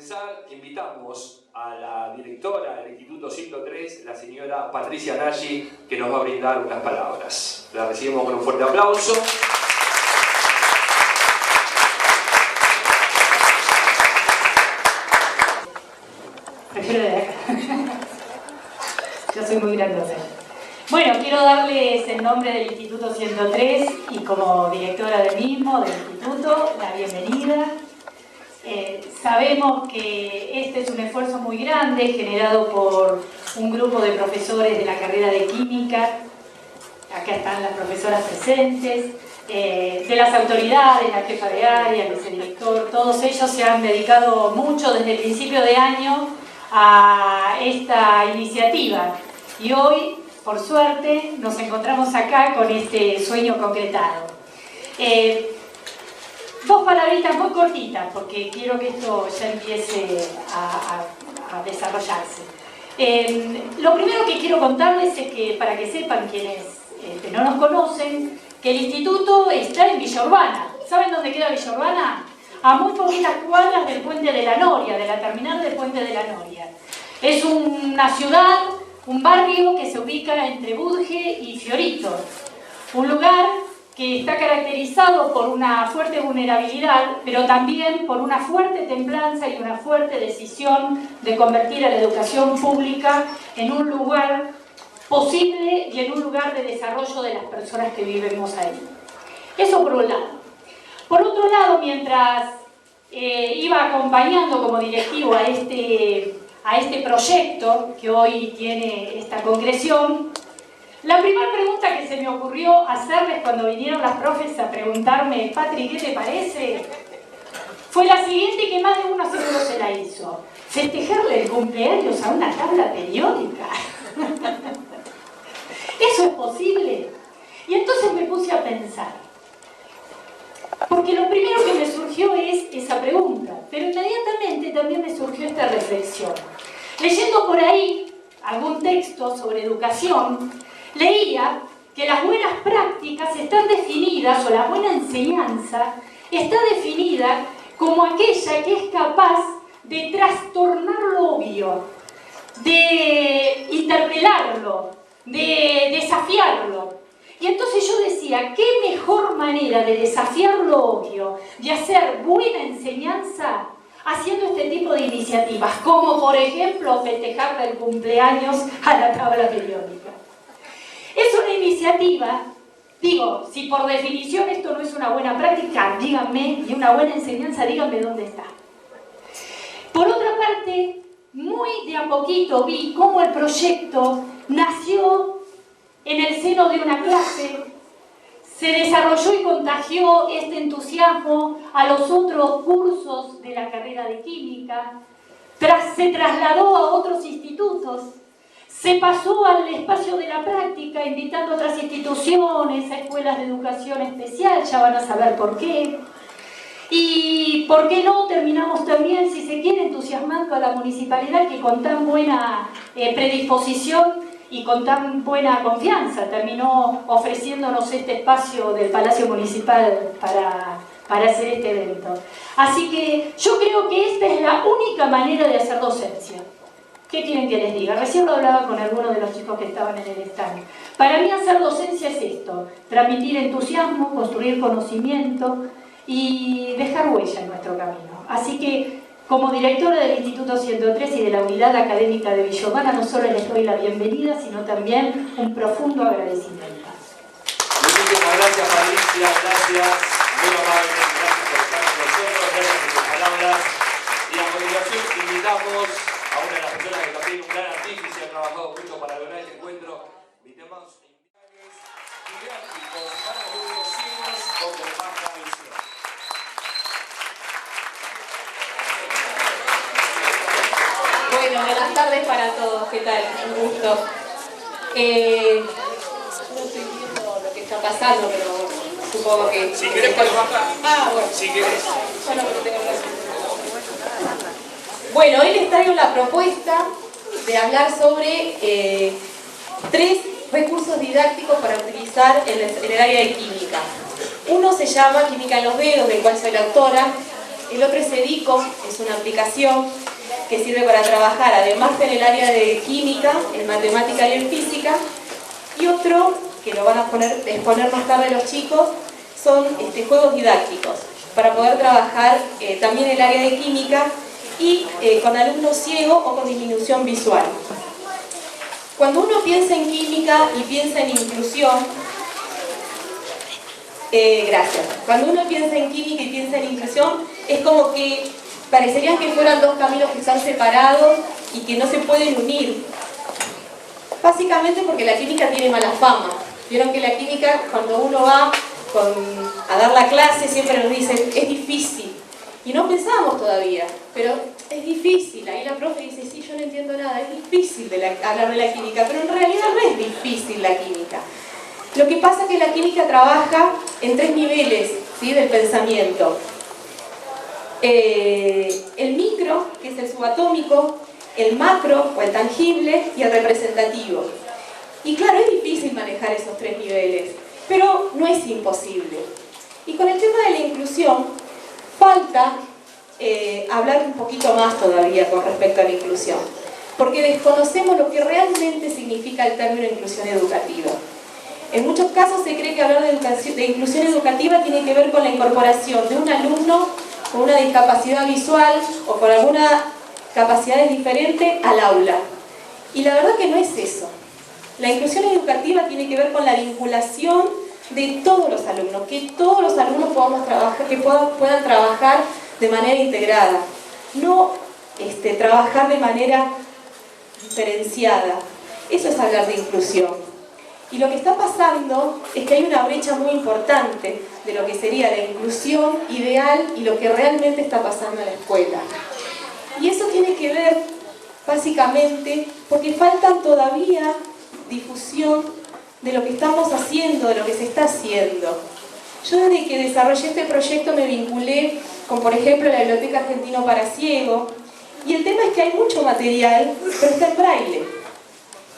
comenzar, invitamos a la directora del Instituto 103, la señora Patricia Nagy, que nos va a brindar unas palabras. La recibimos con un fuerte aplauso. Prefiero de acá. Yo soy muy grandosa. Bueno, quiero darles en nombre del Instituto 103 y como directora del mismo, del Instituto, la bienvenida. Sabemos que este es un esfuerzo muy grande generado por un grupo de profesores de la carrera de Química. Acá están las profesoras presentes, de las autoridades, la jefa de área, el vicedirector. Todos ellos se han dedicado mucho desde el principio de año a esta iniciativa. Y hoy, por suerte, nos encontramos acá con este sueño concretado. Dos palabritas muy cortitas, porque quiero que esto ya empiece a desarrollarse. Lo primero que quiero contarles es que, para que sepan quienes no nos conocen, que el instituto está en Villa Urbana. ¿Saben dónde queda Villa Urbana? A muy poquitas cuadras del Puente de la Noria, de la terminal del Puente de la Noria. Es una ciudad, un barrio que se ubica entre Budge y Fiorito. Un lugar que está caracterizado por una fuerte vulnerabilidad, pero también por una fuerte templanza y una fuerte decisión de convertir a la educación pública en un lugar posible y en un lugar de desarrollo de las personas que vivimos ahí. Eso por un lado. Por otro lado, mientras iba acompañando como directivo a este proyecto que hoy tiene esta concreción, la primera pregunta que se me ocurrió hacerles cuando vinieron las profes a preguntarme, Patri, ¿qué te parece?, fue la siguiente, que más de uno seguro se la hizo: festejarle el cumpleaños a una tabla periódica. ¿Eso es posible? Y entonces me puse a pensar, porque lo primero que me surgió es esa pregunta, pero inmediatamente también me surgió esta reflexión. Leyendo por ahí algún texto sobre educación, leía que las buenas prácticas están definidas, o la buena enseñanza está definida como aquella que es capaz de trastornar lo obvio, de interpelarlo, de desafiarlo. Y entonces yo decía, ¿qué mejor manera de desafiar lo obvio, de hacer buena enseñanza, haciendo este tipo de iniciativas, como por ejemplo festejarle el cumpleaños a la tabla periódica? Es una iniciativa, digo, si por definición esto no es una buena práctica, díganme, y una buena enseñanza, díganme dónde está. Por otra parte, muy de a poquito vi cómo el proyecto nació en el seno de una clase, se desarrolló y contagió este entusiasmo a los otros cursos de la carrera de Química, se trasladó a otros institutos, se pasó al espacio de la práctica, invitando a otras instituciones, a escuelas de educación especial, ya van a saber por qué. Y por qué no terminamos también, si se quiere, entusiasmando a la municipalidad, que con tan buena predisposición y con tan buena confianza terminó ofreciéndonos este espacio del Palacio Municipal para hacer este evento. Así que yo creo que esta es la única manera de hacer docencia. ¿Qué quieren que les diga? Recién lo hablaba con algunos de los chicos que estaban en el stand. Para mí hacer docencia es esto: transmitir entusiasmo, construir conocimiento y dejar huella en nuestro camino. Así que, como directora del Instituto 103 y de la Unidad Académica de Villa Urbana, no solo les doy la bienvenida, sino también un profundo agradecimiento. Muchísimas gracias, Patricia, gracias, muy amable, gracias por estar con nosotros, gracias por sus palabras. Y a continuación invitamos a una de las personas que también es un gran artífice, ha trabajado mucho para lograr este encuentro. Invitamos didácticos para alumnos ciegos o con baja visión. Bueno, buenas tardes para todos, ¿qué tal? Un gusto. No estoy viendo lo que está pasando, pero supongo que... Si querés puedes bajar. Bueno. Si querés. Yo no tengo razón. Bueno, hoy les traigo la propuesta de hablar sobre 3 recursos didácticos para utilizar en el área de química. Uno se llama Química en los dedos, del cual soy la autora. El otro es Edico, es una aplicación que sirve para trabajar además en el área de química, en matemática y en física. Y otro, que lo van a exponer más tarde los chicos, son juegos didácticos, para poder trabajar también en el área de química y con alumnos ciegos o con disminución visual. Cuando uno piensa en química y piensa en inclusión, gracias. Cuando uno piensa en química y piensa en inclusión, es como que parecerían que fueran dos caminos que están separados y que no se pueden unir. Básicamente porque la química tiene mala fama. Vieron que la química, cuando uno va a dar la clase, siempre nos dicen, es difícil. Y no pensamos todavía, pero es difícil. Ahí la profe dice, sí, yo no entiendo nada, es difícil hablar de la química, pero en realidad no es difícil la química. Lo que pasa es que la química trabaja en 3 niveles, ¿sí?, del pensamiento. El micro, que es el subatómico, el macro o el tangible y el representativo. Y claro, es difícil manejar esos 3 niveles, pero no es imposible. Y con el tema de la inclusión, falta hablar un poquito más todavía con respecto a la inclusión, porque desconocemos lo que realmente significa el término inclusión educativa. En muchos casos se cree que hablar de inclusión educativa tiene que ver con la incorporación de un alumno con una discapacidad visual o con alguna capacidad diferente al aula. Y la verdad que no es eso. La inclusión educativa tiene que ver con la vinculación de todos los alumnos, que todos los alumnos podamos trabajar, que puedan trabajar de manera integrada, no trabajar de manera diferenciada. Eso es hablar de inclusión. Y lo que está pasando es que hay una brecha muy importante de lo que sería la inclusión ideal y lo que realmente está pasando en la escuela. Y eso tiene que ver básicamente porque faltan todavía difusión de lo que estamos haciendo, de lo que se está haciendo. Yo desde que desarrollé este proyecto me vinculé con, por ejemplo, la Biblioteca Argentina para Ciegos, y el tema es que hay mucho material, pero está en braille.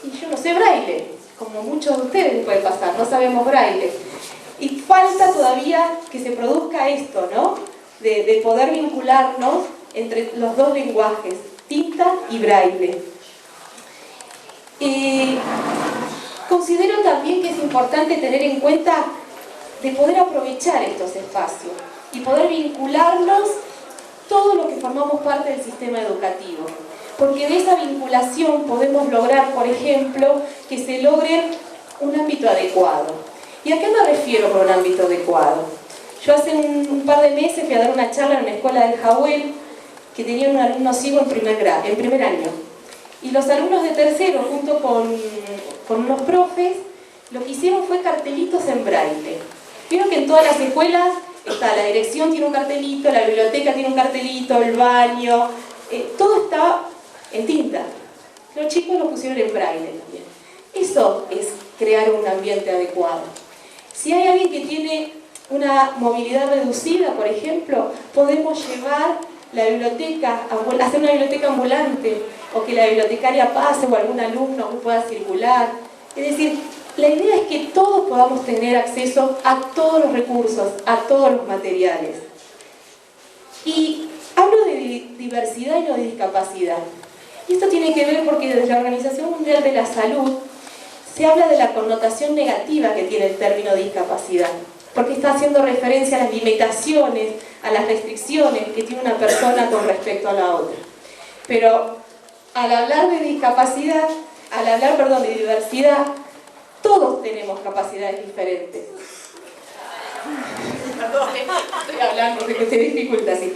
Y yo no sé braille, como muchos de ustedes puede pasar, no sabemos braille. Y falta todavía que se produzca esto, ¿no? De poder vincularnos entre los dos lenguajes, tinta y braille. Considero también que es importante tener en cuenta de poder aprovechar estos espacios y poder vincularnos todos los que formamos parte del sistema educativo. Porque de esa vinculación podemos lograr, por ejemplo, que se logre un ámbito adecuado. ¿Y a qué me refiero con un ámbito adecuado? Yo hace un par de meses fui a dar una charla en una escuela del Jawel que tenía un alumno ciego en primer año. Y los alumnos de tercero, junto con unos profes, lo que hicieron fue cartelitos en braille. Vieron que en todas las escuelas está, la dirección tiene un cartelito, la biblioteca tiene un cartelito, el baño, todo está en tinta. Los chicos lo pusieron en braille también. Eso es crear un ambiente adecuado. Si hay alguien que tiene una movilidad reducida, por ejemplo, podemos llevar la biblioteca, hacer una biblioteca ambulante, o que la bibliotecaria pase o algún alumno que pueda circular. Es decir, la idea es que todos podamos tener acceso a todos los recursos, a todos los materiales. Y hablo de diversidad y no de discapacidad. Y esto tiene que ver porque desde la Organización Mundial de la Salud se habla de la connotación negativa que tiene el término discapacidad, porque está haciendo referencia a las limitaciones, a las restricciones que tiene una persona con respecto a la otra. Pero al hablar de discapacidad, de diversidad, todos tenemos capacidades diferentes. Estoy hablando porque se dificulta así.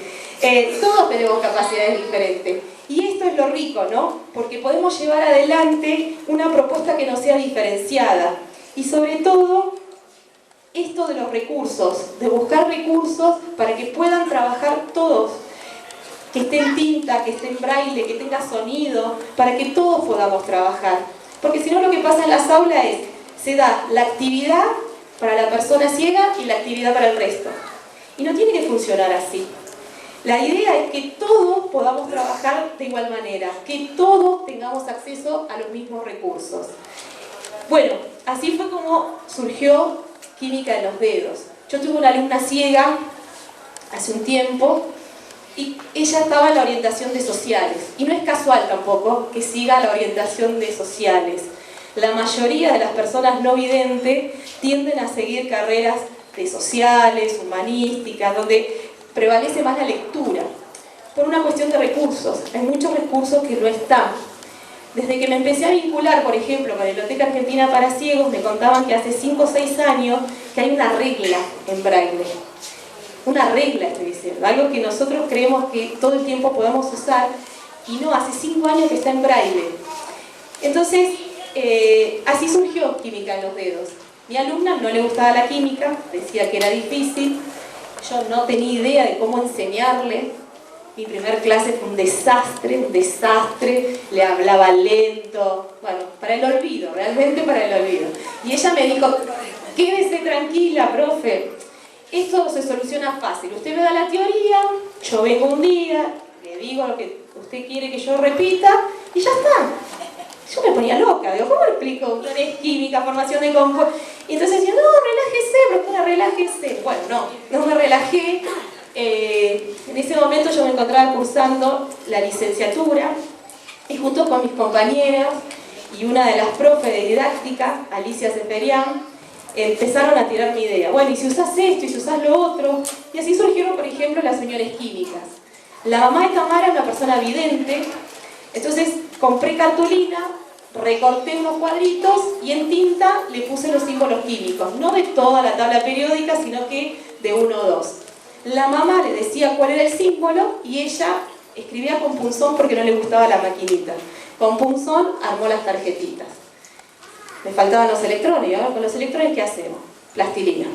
Todos tenemos capacidades diferentes. Y esto es lo rico, ¿no? Porque podemos llevar adelante una propuesta que no sea diferenciada. Y sobre todo, esto de los recursos, de buscar recursos para que puedan trabajar todos. Que esté en tinta, que esté en braille, que tenga sonido, para que todos podamos trabajar. Porque si no, lo que pasa en las aulas es, se da la actividad para la persona ciega y la actividad para el resto. Y no tiene que funcionar así. La idea es que todos podamos trabajar de igual manera, que todos tengamos acceso a los mismos recursos. Bueno, así fue como surgió Química en los Dedos. Yo tuve una alumna ciega hace un tiempo y ella estaba en la orientación de sociales. Y no es casual tampoco que siga la orientación de sociales. La mayoría de las personas no videntes tienden a seguir carreras de sociales, humanísticas, donde prevalece más la lectura, por una cuestión de recursos. Hay muchos recursos que no están. Desde que me empecé a vincular, por ejemplo, con la Biblioteca Argentina para Ciegos, me contaban que hace 5 o 6 años que hay una regla en braille. Una regla, estoy diciendo, algo que nosotros creemos que todo el tiempo podemos usar, y no, hace 5 años que está en braille. Entonces, así surgió Química en los Dedos. Mi alumna no le gustaba la química, decía que era difícil, yo no tenía idea de cómo enseñarle. Mi primer clase fue un desastre, le hablaba lento, bueno, para el olvido, realmente para el olvido. Y ella me dijo, quédese tranquila, profe, esto se soluciona fácil, usted me da la teoría, yo vengo un día, le digo lo que usted quiere que yo repita, y ya está. Yo me ponía loca, digo, ¿cómo le explico? ¿Qué es química, formación de compuestos? Y entonces decía, no, relájese, profesora, relájese. Bueno, no me relajé. En ese momento yo me encontraba cursando la licenciatura, y junto con mis compañeras y una de las profes de didáctica, Alicia Ceferián, empezaron a tirar mi idea. Bueno, y si usás esto, y si usás lo otro, y así surgieron, por ejemplo, las uniones químicas. La mamá de Tamara es una persona vidente, entonces compré cartulina, recorté unos cuadritos y en tinta le puse los símbolos químicos, no de toda la tabla periódica, sino que de 1 o 2. La mamá le decía cuál era el símbolo y ella escribía con punzón porque no le gustaba la maquinita. Con punzón armó las tarjetitas. Me faltaban los electrones, y ahora con los electrones, ¿qué hacemos? Plastilina.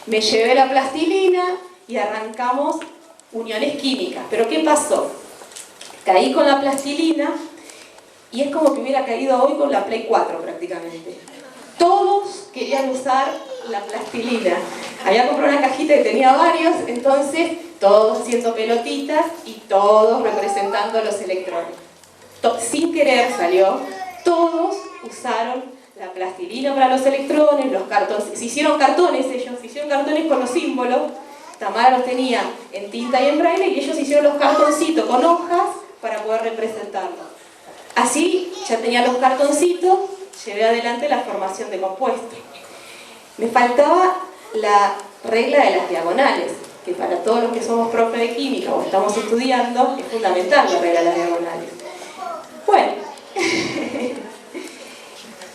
Me llevé la plastilina y arrancamos uniones químicas. ¿Pero qué pasó? Caí con la plastilina y es como que hubiera caído hoy con la Play 4 prácticamente. Todos querían usar la plastilina. Había comprado una cajita que tenía varios, entonces todos haciendo pelotitas y todos representando los electrones. Sin querer salió, todos usaron la plastilina para los electrones, los cartones. Se hicieron cartones ellos, se hicieron cartones con los símbolos. Tamara los tenía en tinta y en braille y ellos hicieron los cartoncitos con hojas para poder representarlo. Así ya tenía los cartoncitos, llevé adelante la formación de compuestos. Me faltaba la regla de las diagonales, que para todos los que somos profe de química o estamos estudiando es fundamental la regla de las diagonales. Bueno,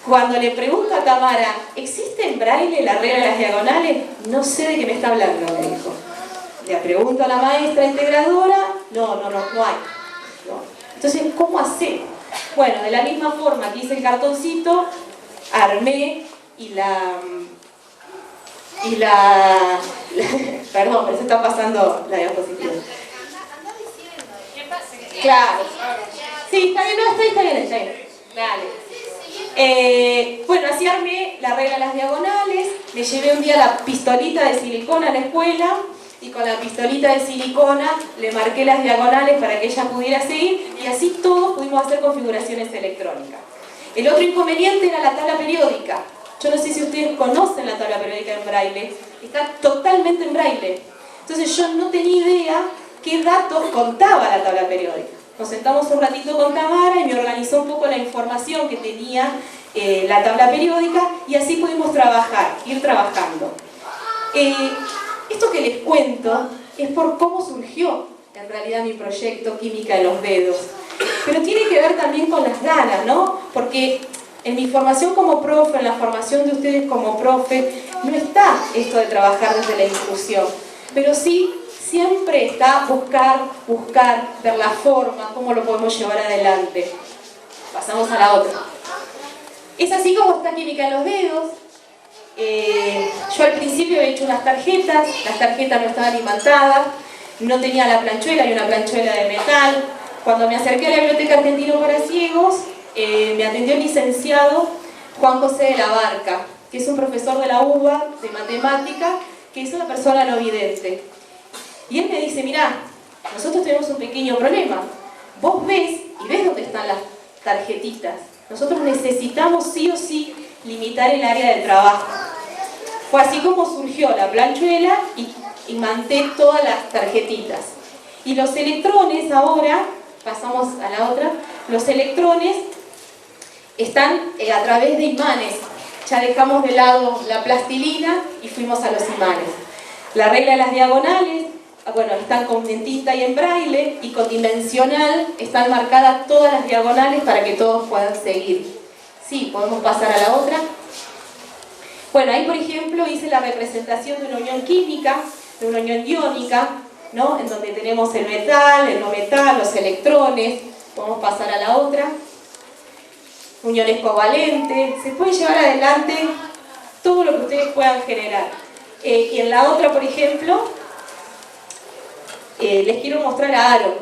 cuando le pregunto a Tamara, ¿existe en braille la regla de las diagonales? No sé de qué me está hablando, me dijo. Le pregunto a la maestra integradora, no hay. No. Entonces, ¿cómo hacemos? Bueno, de la misma forma que hice el cartoncito, armé perdón, pero se está pasando la diapositiva. Claro. Sí, está bien, no, está bien. Dale. Bueno, así armé la regla de las diagonales, me llevé un día la pistolita de silicona a la escuela, y con la pistolita de silicona le marqué las diagonales para que ella pudiera seguir, y así todos pudimos hacer configuraciones electrónicas. El otro inconveniente era la tabla periódica. Yo no sé si ustedes conocen la tabla periódica en braille, está totalmente en braille. Entonces yo no tenía idea qué datos contaba la tabla periódica. Nos sentamos un ratito con Tamara y me organizó un poco la información que tenía la tabla periódica, y así pudimos ir trabajando. Esto que les cuento es por cómo surgió en realidad mi proyecto Química en los Dedos. Pero tiene que ver también con las ganas, ¿no? Porque en mi formación como profe, en la formación de ustedes como profe, no está esto de trabajar desde la inclusión. Pero sí, siempre está buscar, ver la forma, cómo lo podemos llevar adelante. Pasamos a la otra. Es así como está Química en los Dedos. Yo al principio he hecho unas tarjetas, las tarjetas no estaban imantadas, no tenía la planchuela, hay una planchuela de metal. Cuando me acerqué a la Biblioteca Argentina para Ciegos, me atendió el licenciado Juan José de la Barca, que es un profesor de la UBA de matemática, que es una persona no vidente. Y él me dice, mirá, nosotros tenemos un pequeño problema. Vos ves dónde están las tarjetitas. Nosotros necesitamos sí o sí limitar el área de trabajo. Fue así como surgió la planchuela y manté todas las tarjetitas. Y los electrones ahora, pasamos a la otra, los electrones están a través de imanes. Ya dejamos de lado la plastilina y fuimos a los imanes. La regla de las diagonales, bueno, están en tinta y en braille, y con dimensional están marcadas todas las diagonales para que todos puedan seguir. Sí, podemos pasar a la otra. Bueno, ahí por ejemplo hice la representación de una unión química, de una unión iónica, ¿no? En donde tenemos el metal, el no metal, los electrones. Podemos pasar a la otra. Uniones covalentes. Se puede llevar adelante todo lo que ustedes puedan generar. Y en la otra, por ejemplo, les quiero mostrar a Aaron.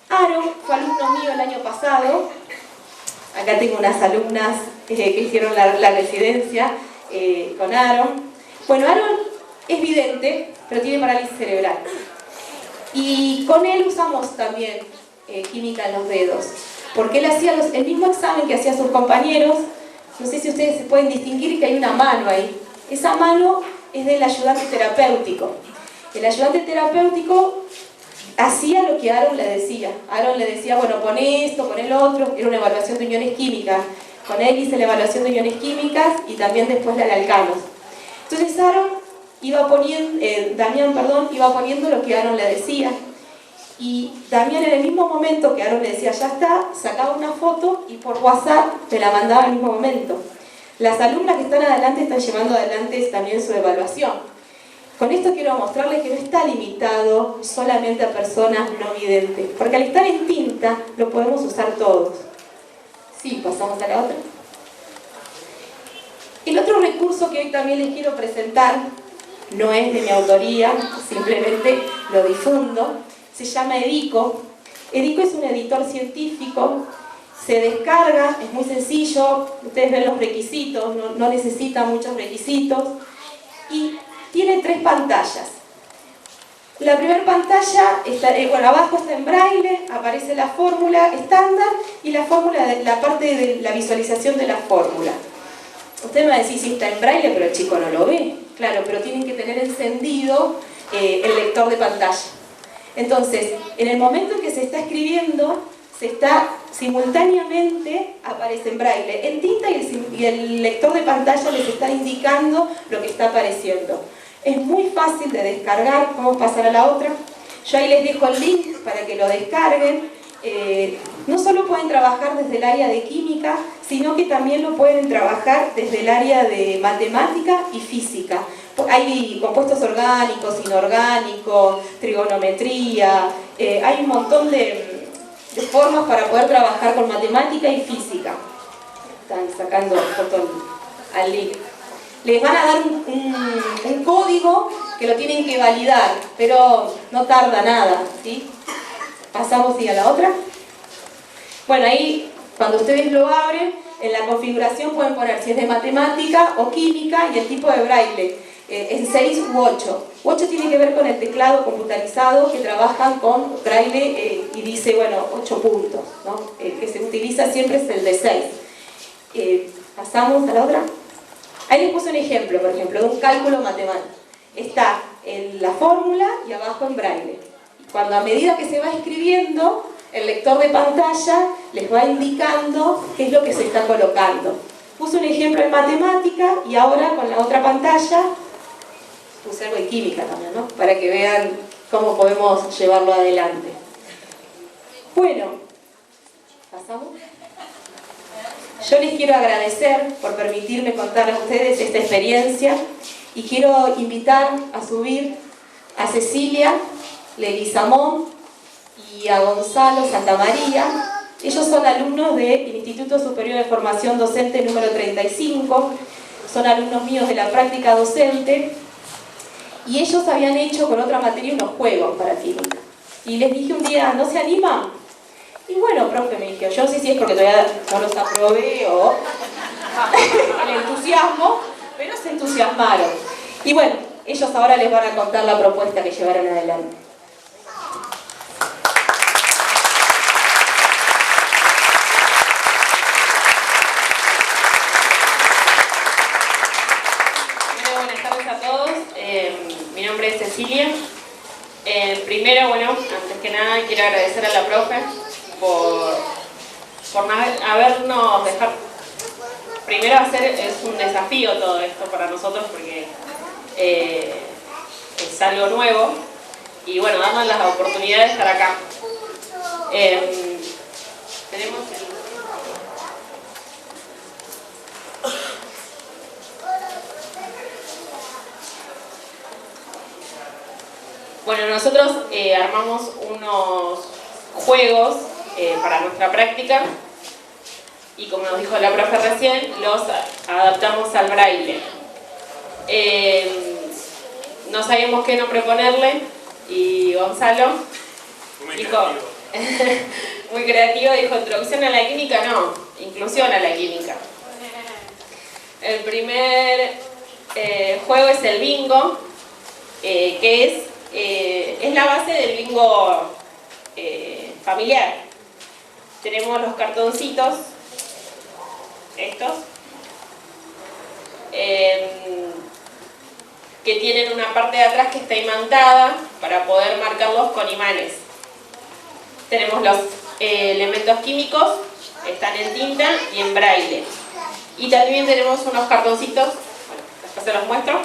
Aaron fue alumno mío el año pasado. Acá tengo unas alumnas que hicieron la residencia con Aaron. Bueno, Aaron es vidente, pero tiene parálisis cerebral. Y con él usamos también química en los dedos. Porque él hacía el mismo examen que hacían sus compañeros. No sé si ustedes se pueden distinguir que hay una mano ahí. Esa mano es del ayudante terapéutico. El ayudante terapéutico hacía lo que Aaron le decía. Aaron le decía, bueno, pon esto, pon el otro. Era una evaluación de uniones químicas. Con él hice la evaluación de uniones químicas y también después la de alcanos. Entonces Damián, iba poniendo lo que Aaron le decía. Y Damián, en el mismo momento que Aaron le decía, ya está, sacaba una foto y por WhatsApp te la mandaba en el mismo momento. Las alumnas que están adelante están llevando adelante también su evaluación. Con esto quiero mostrarles que no está limitado solamente a personas no videntes, porque al estar en tinta lo podemos usar todos. Sí, pasamos a la otra. El otro recurso que hoy también les quiero presentar no es de mi autoría, simplemente lo difundo. Se llama Edico. Edico es un editor científico, se descarga, es muy sencillo, ustedes ven los requisitos, no necesita muchos requisitos, y tiene 3 pantallas. La primera pantalla, abajo está en braille, aparece la fórmula estándar y la parte de la visualización de la fórmula. Usted me va a decir si está en braille, pero el chico no lo ve. Claro, pero tienen que tener encendido el lector de pantalla. Entonces, en el momento en que se está escribiendo, simultáneamente aparece en braille, en tinta, y el lector de pantalla les está indicando lo que está apareciendo. Es muy fácil de descargar. Vamos a pasar a la otra. Yo ahí les dejo el link para que lo descarguen. No solo pueden trabajar desde el área de química, sino que también lo pueden trabajar desde el área de matemática y física. Hay compuestos orgánicos, inorgánicos, trigonometría, hay un montón de formas para poder trabajar con matemática y física. Están sacando foto al link. Les van a dar un código que lo tienen que validar, pero no tarda nada, ¿sí? Pasamos a la otra. Bueno, ahí cuando ustedes lo abren, en la configuración pueden poner si es de matemática o química y el tipo de braille. En 6 u 8. 8 tiene que ver con el teclado computarizado que trabajan con braille y dice, bueno, 8 puntos, ¿no? El que se utiliza siempre es el de 6. Pasamos a la otra. Ahí les puse un ejemplo, por ejemplo, de un cálculo matemático. Está en la fórmula y abajo en braille. Cuando a medida que se va escribiendo, el lector de pantalla les va indicando qué es lo que se está colocando. Puse un ejemplo en matemática y ahora con la otra pantalla puse algo de química también, ¿no? Para que vean cómo podemos llevarlo adelante. Bueno, pasamos. Yo les quiero agradecer por permitirme contarles a ustedes esta experiencia y quiero invitar a subir a Cecilia Leguizamón y a Gonzalo Santamaría. Ellos son alumnos del Instituto Superior de Formación Docente número 35, son alumnos míos de la práctica docente y ellos habían hecho con otra materia unos juegos para química. Y les dije un día, ¿no se animan? Y bueno, profe, me dijeron, yo sí es porque todavía no los aprobé o el entusiasmo, pero se entusiasmaron. Y bueno, ellos ahora les van a contar la propuesta que llevaron adelante. Mi nombre es Cecilia, Primero, bueno, antes que nada quiero agradecer a la profe por habernos dejado. Primero es un desafío todo esto para nosotros porque es algo nuevo y bueno, darnos la oportunidad de estar acá. Tenemos Bueno, nosotros armamos unos juegos para nuestra práctica y como nos dijo la profe recién, los adaptamos al braille. No sabíamos qué nombre ponerle y Gonzalo dijo, muy creativo, dijo introducción a la química, no, inclusión a la química. El primer juego es el bingo, que es la base del bingo familiar. Tenemos los cartoncitos, estos, que tienen una parte de atrás que está imantada para poder marcarlos con imanes. Tenemos los elementos químicos, están en tinta y en braille. Y también tenemos unos cartoncitos, bueno, después se los muestro,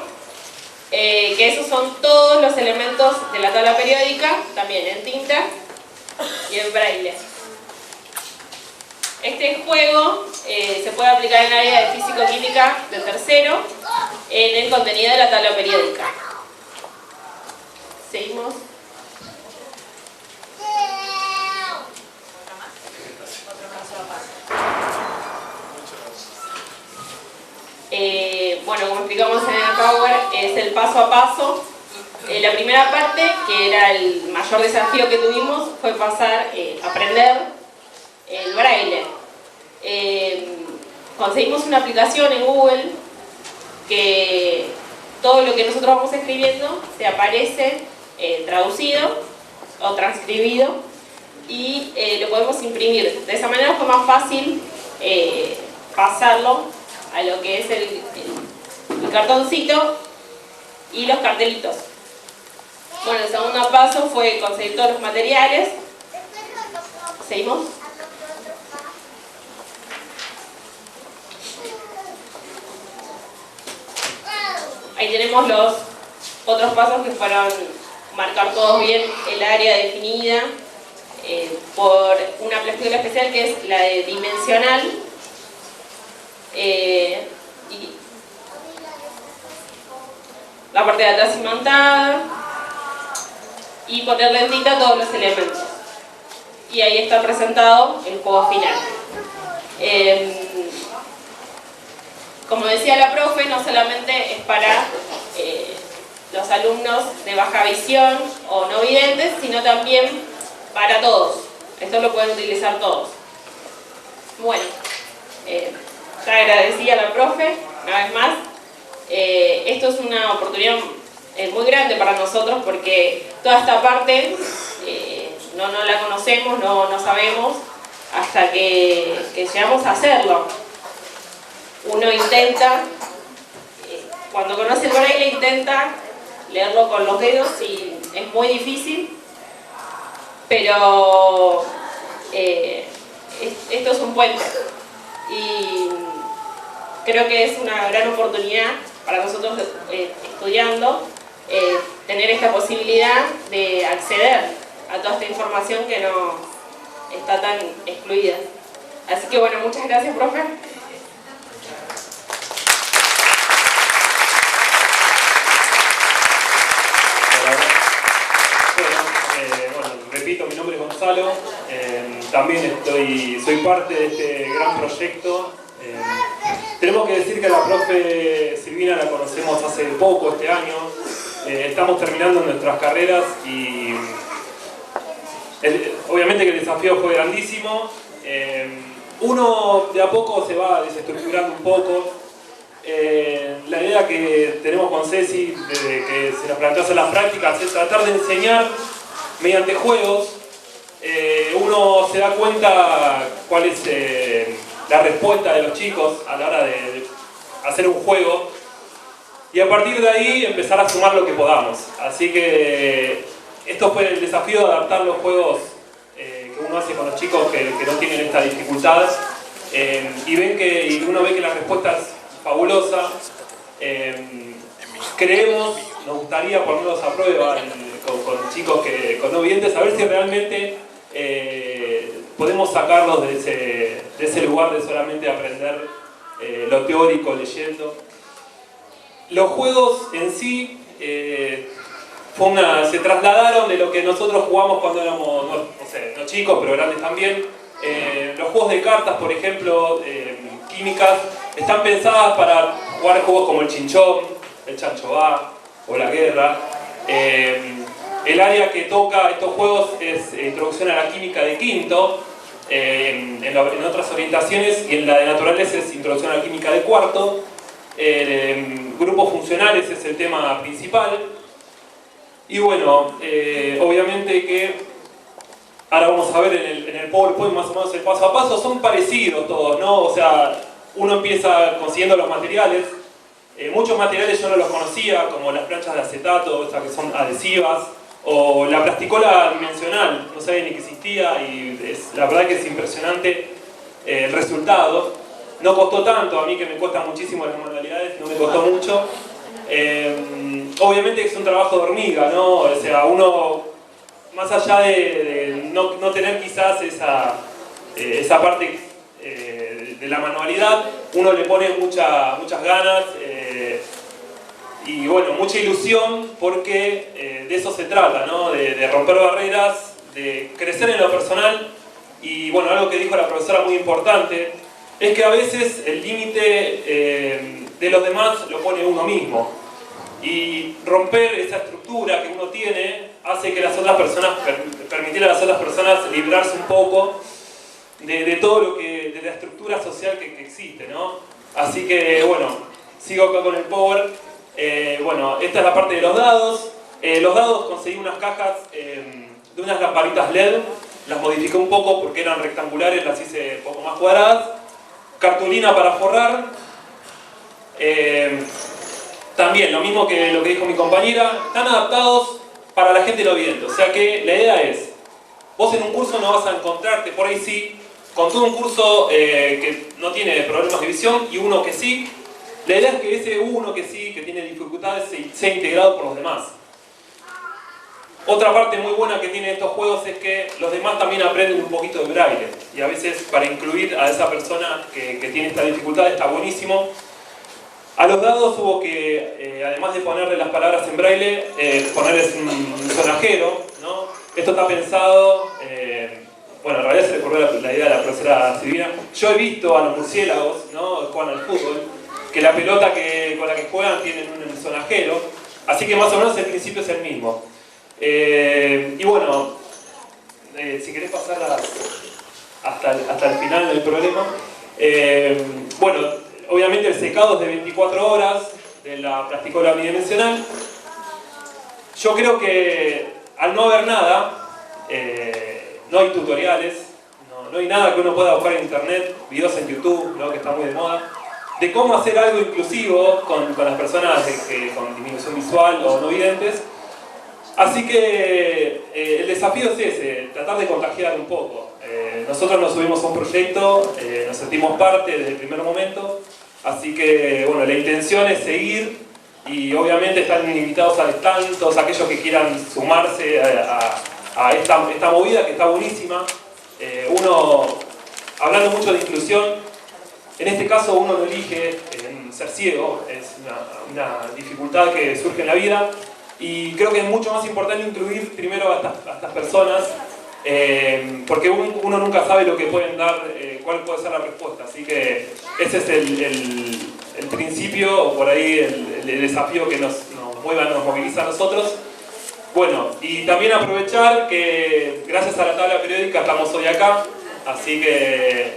que esos son todos los elementos de la tabla periódica, también en tinta y en braille. Este juego se puede aplicar en el área de físico-química de tercero en el contenido de la tabla periódica. Seguimos. Bueno, como explicamos en el Power, es el paso a paso. La primera parte, que era el mayor desafío que tuvimos, fue aprender el braille. Conseguimos una aplicación en Google que todo lo que nosotros vamos escribiendo se aparece traducido o transcribido y lo podemos imprimir. De esa manera fue más fácil pasarlo a lo que es el cartoncito y los cartelitos. Bueno, el segundo paso fue conseguir todos los materiales. ¿Seguimos? Ahí tenemos los otros pasos que fueron marcar todos bien el área definida por una película especial que es la de dimensional. Y la parte de atrás imantada y ponerle en tinta todos los elementos. Y ahí está presentado el juego final. Como decía la profe, no solamente es para los alumnos de baja visión o no videntes, sino también para todos. Esto lo pueden utilizar todos. Bueno, ya agradecí a la profe, una vez más. Esto es una oportunidad muy grande para nosotros porque toda esta parte no la conocemos, no sabemos hasta que llegamos a hacerlo. Uno intenta, cuando conoce el braille, intenta leerlo con los dedos y es muy difícil, pero esto es un puente y creo que es una gran oportunidad para nosotros estudiando tener esta posibilidad de acceder a toda esta información que no está tan excluida. Así que bueno, muchas gracias, profe. Repito, mi nombre es Gonzalo, también soy parte de este gran proyecto. Tenemos que decir que a la profe Silvina la conocemos hace poco, este año. Estamos terminando nuestras carreras y obviamente que el desafío fue grandísimo. Uno de a poco se va desestructurando un poco. La idea que tenemos con Ceci, desde que se nos planteó hacer las prácticas, es tratar de enseñar mediante juegos. Uno se da cuenta cuál es la respuesta de los chicos a la hora de hacer un juego y a partir de ahí empezar a sumar lo que podamos. Así que esto fue el desafío de adaptar los juegos que uno hace con los chicos que no tienen esta dificultad, y uno ve que la respuesta es fabulosa. Creemos, nos gustaría ponerlos a prueba con chicos con no videntes, a ver si realmente podemos sacarlos de ese lugar de solamente aprender lo teórico leyendo. Los juegos en sí se trasladaron de lo que nosotros jugamos cuando éramos, no chicos, pero grandes también. Los juegos de cartas, por ejemplo, químicas, están pensadas para jugar juegos como el chinchón, el chancho va o la guerra. El área que toca estos juegos es introducción a la química de quinto, en otras orientaciones, y en la de naturales es introducción a la química de cuarto. Grupos funcionales es el tema principal. Y bueno, obviamente que ahora vamos a ver en el PowerPoint más o menos el paso a paso, son parecidos todos, ¿no? O sea, uno empieza consiguiendo los materiales. Muchos materiales yo no los conocía, como las planchas de acetato, estas que son adhesivas, o la plasticola dimensional, no sabía ni que existía, y la verdad que es impresionante el resultado. No costó tanto, a mí que me cuesta muchísimo las manualidades, no me costó mucho. Obviamente es un trabajo de hormiga, ¿no? O sea, uno, más allá de no tener quizás esa parte de la manualidad, uno le pone muchas ganas y bueno, mucha ilusión, porque de eso se trata, ¿no? De romper barreras, de crecer en lo personal. Y bueno, algo que dijo la profesora muy importante es que a veces el límite de los demás lo pone uno mismo, y romper esa estructura que uno tiene hace que las otras personas, permitir a las otras personas librarse un poco de todo lo que, de la estructura social que existe, ¿no? Así que bueno, sigo acá con el Power. Bueno, esta es la parte de los dados. Los dados conseguí unas cajas de unas lamparitas LED, las modifiqué un poco porque eran rectangulares, las hice un poco más cuadradas. Cartulina para forrar. También, lo mismo que lo que dijo mi compañera, están adaptados para la gente no vidente. O sea que la idea es, vos en un curso no vas a encontrarte, por ahí sí, con todo un curso que no tiene problemas de visión y uno que sí. La idea es que ese uno que sí, que tiene dificultades, sea integrado por los demás. Otra parte muy buena que tienen estos juegos es que los demás también aprenden un poquito de braille. Y a veces para incluir a esa persona que tiene esta dificultad está buenísimo. A los dados hubo que, además de ponerle las palabras en braille, ponerles un sonajero, ¿no? Esto está pensado, bueno, en realidad se le ocurrió la idea de la profesora Silvina. Yo he visto a los murciélagos, ¿no? Juegan al fútbol, que la pelota con la que juegan tienen un sonajero, así que más o menos el principio es el mismo. Y bueno, si querés pasar hasta el final del problema, bueno, obviamente el secado es de 24 horas de la plasticola bidimensional. Yo creo que al no haber nada, no hay tutoriales, no hay nada que uno pueda buscar en internet, videos en YouTube, ¿no? Que está muy de moda, de cómo hacer algo inclusivo con las personas con disminución visual o no videntes. Así que el desafío es ese, tratar de contagiar un poco. Nosotros nos subimos a un proyecto, nos sentimos parte desde el primer momento, así que bueno, la intención es seguir, y obviamente están invitados al stand todos aquellos que quieran sumarse a esta movida que está buenísima. Hablando mucho de inclusión, en este caso uno no elige ser ciego, es una dificultad que surge en la vida. Y creo que es mucho más importante incluir primero a estas personas, porque uno nunca sabe lo que pueden dar, cuál puede ser la respuesta. Así que ese es el principio, o por ahí el desafío que nos moviliza a nosotros. Bueno, y también aprovechar que gracias a la tabla periódica estamos hoy acá, así que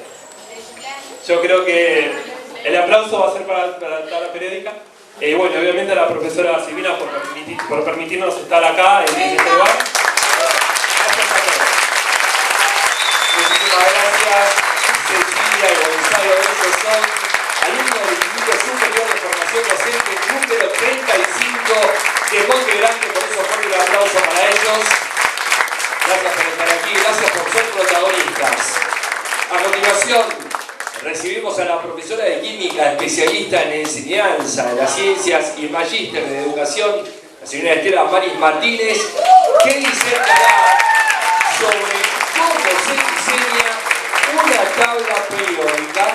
yo creo que el aplauso va a ser para la tabla periódica. Bueno, obviamente a la profesora Silvina por permitirnos estar acá en este lugar. Gracias a todos. Muchísimas gracias, Cecilia y Gonzalo. Estos son alumnos del Instituto Superior de Formación Docente número 35 de Monte Grande. Por eso, fuerte el aplauso para ellos. Gracias por estar aquí, gracias por ser protagonistas. A continuación, recibimos a la profesora de Química, especialista en enseñanza de las ciencias y magíster de educación, la señora Estela Maris Martínez, que disertará sobre cómo se diseña una tabla periódica.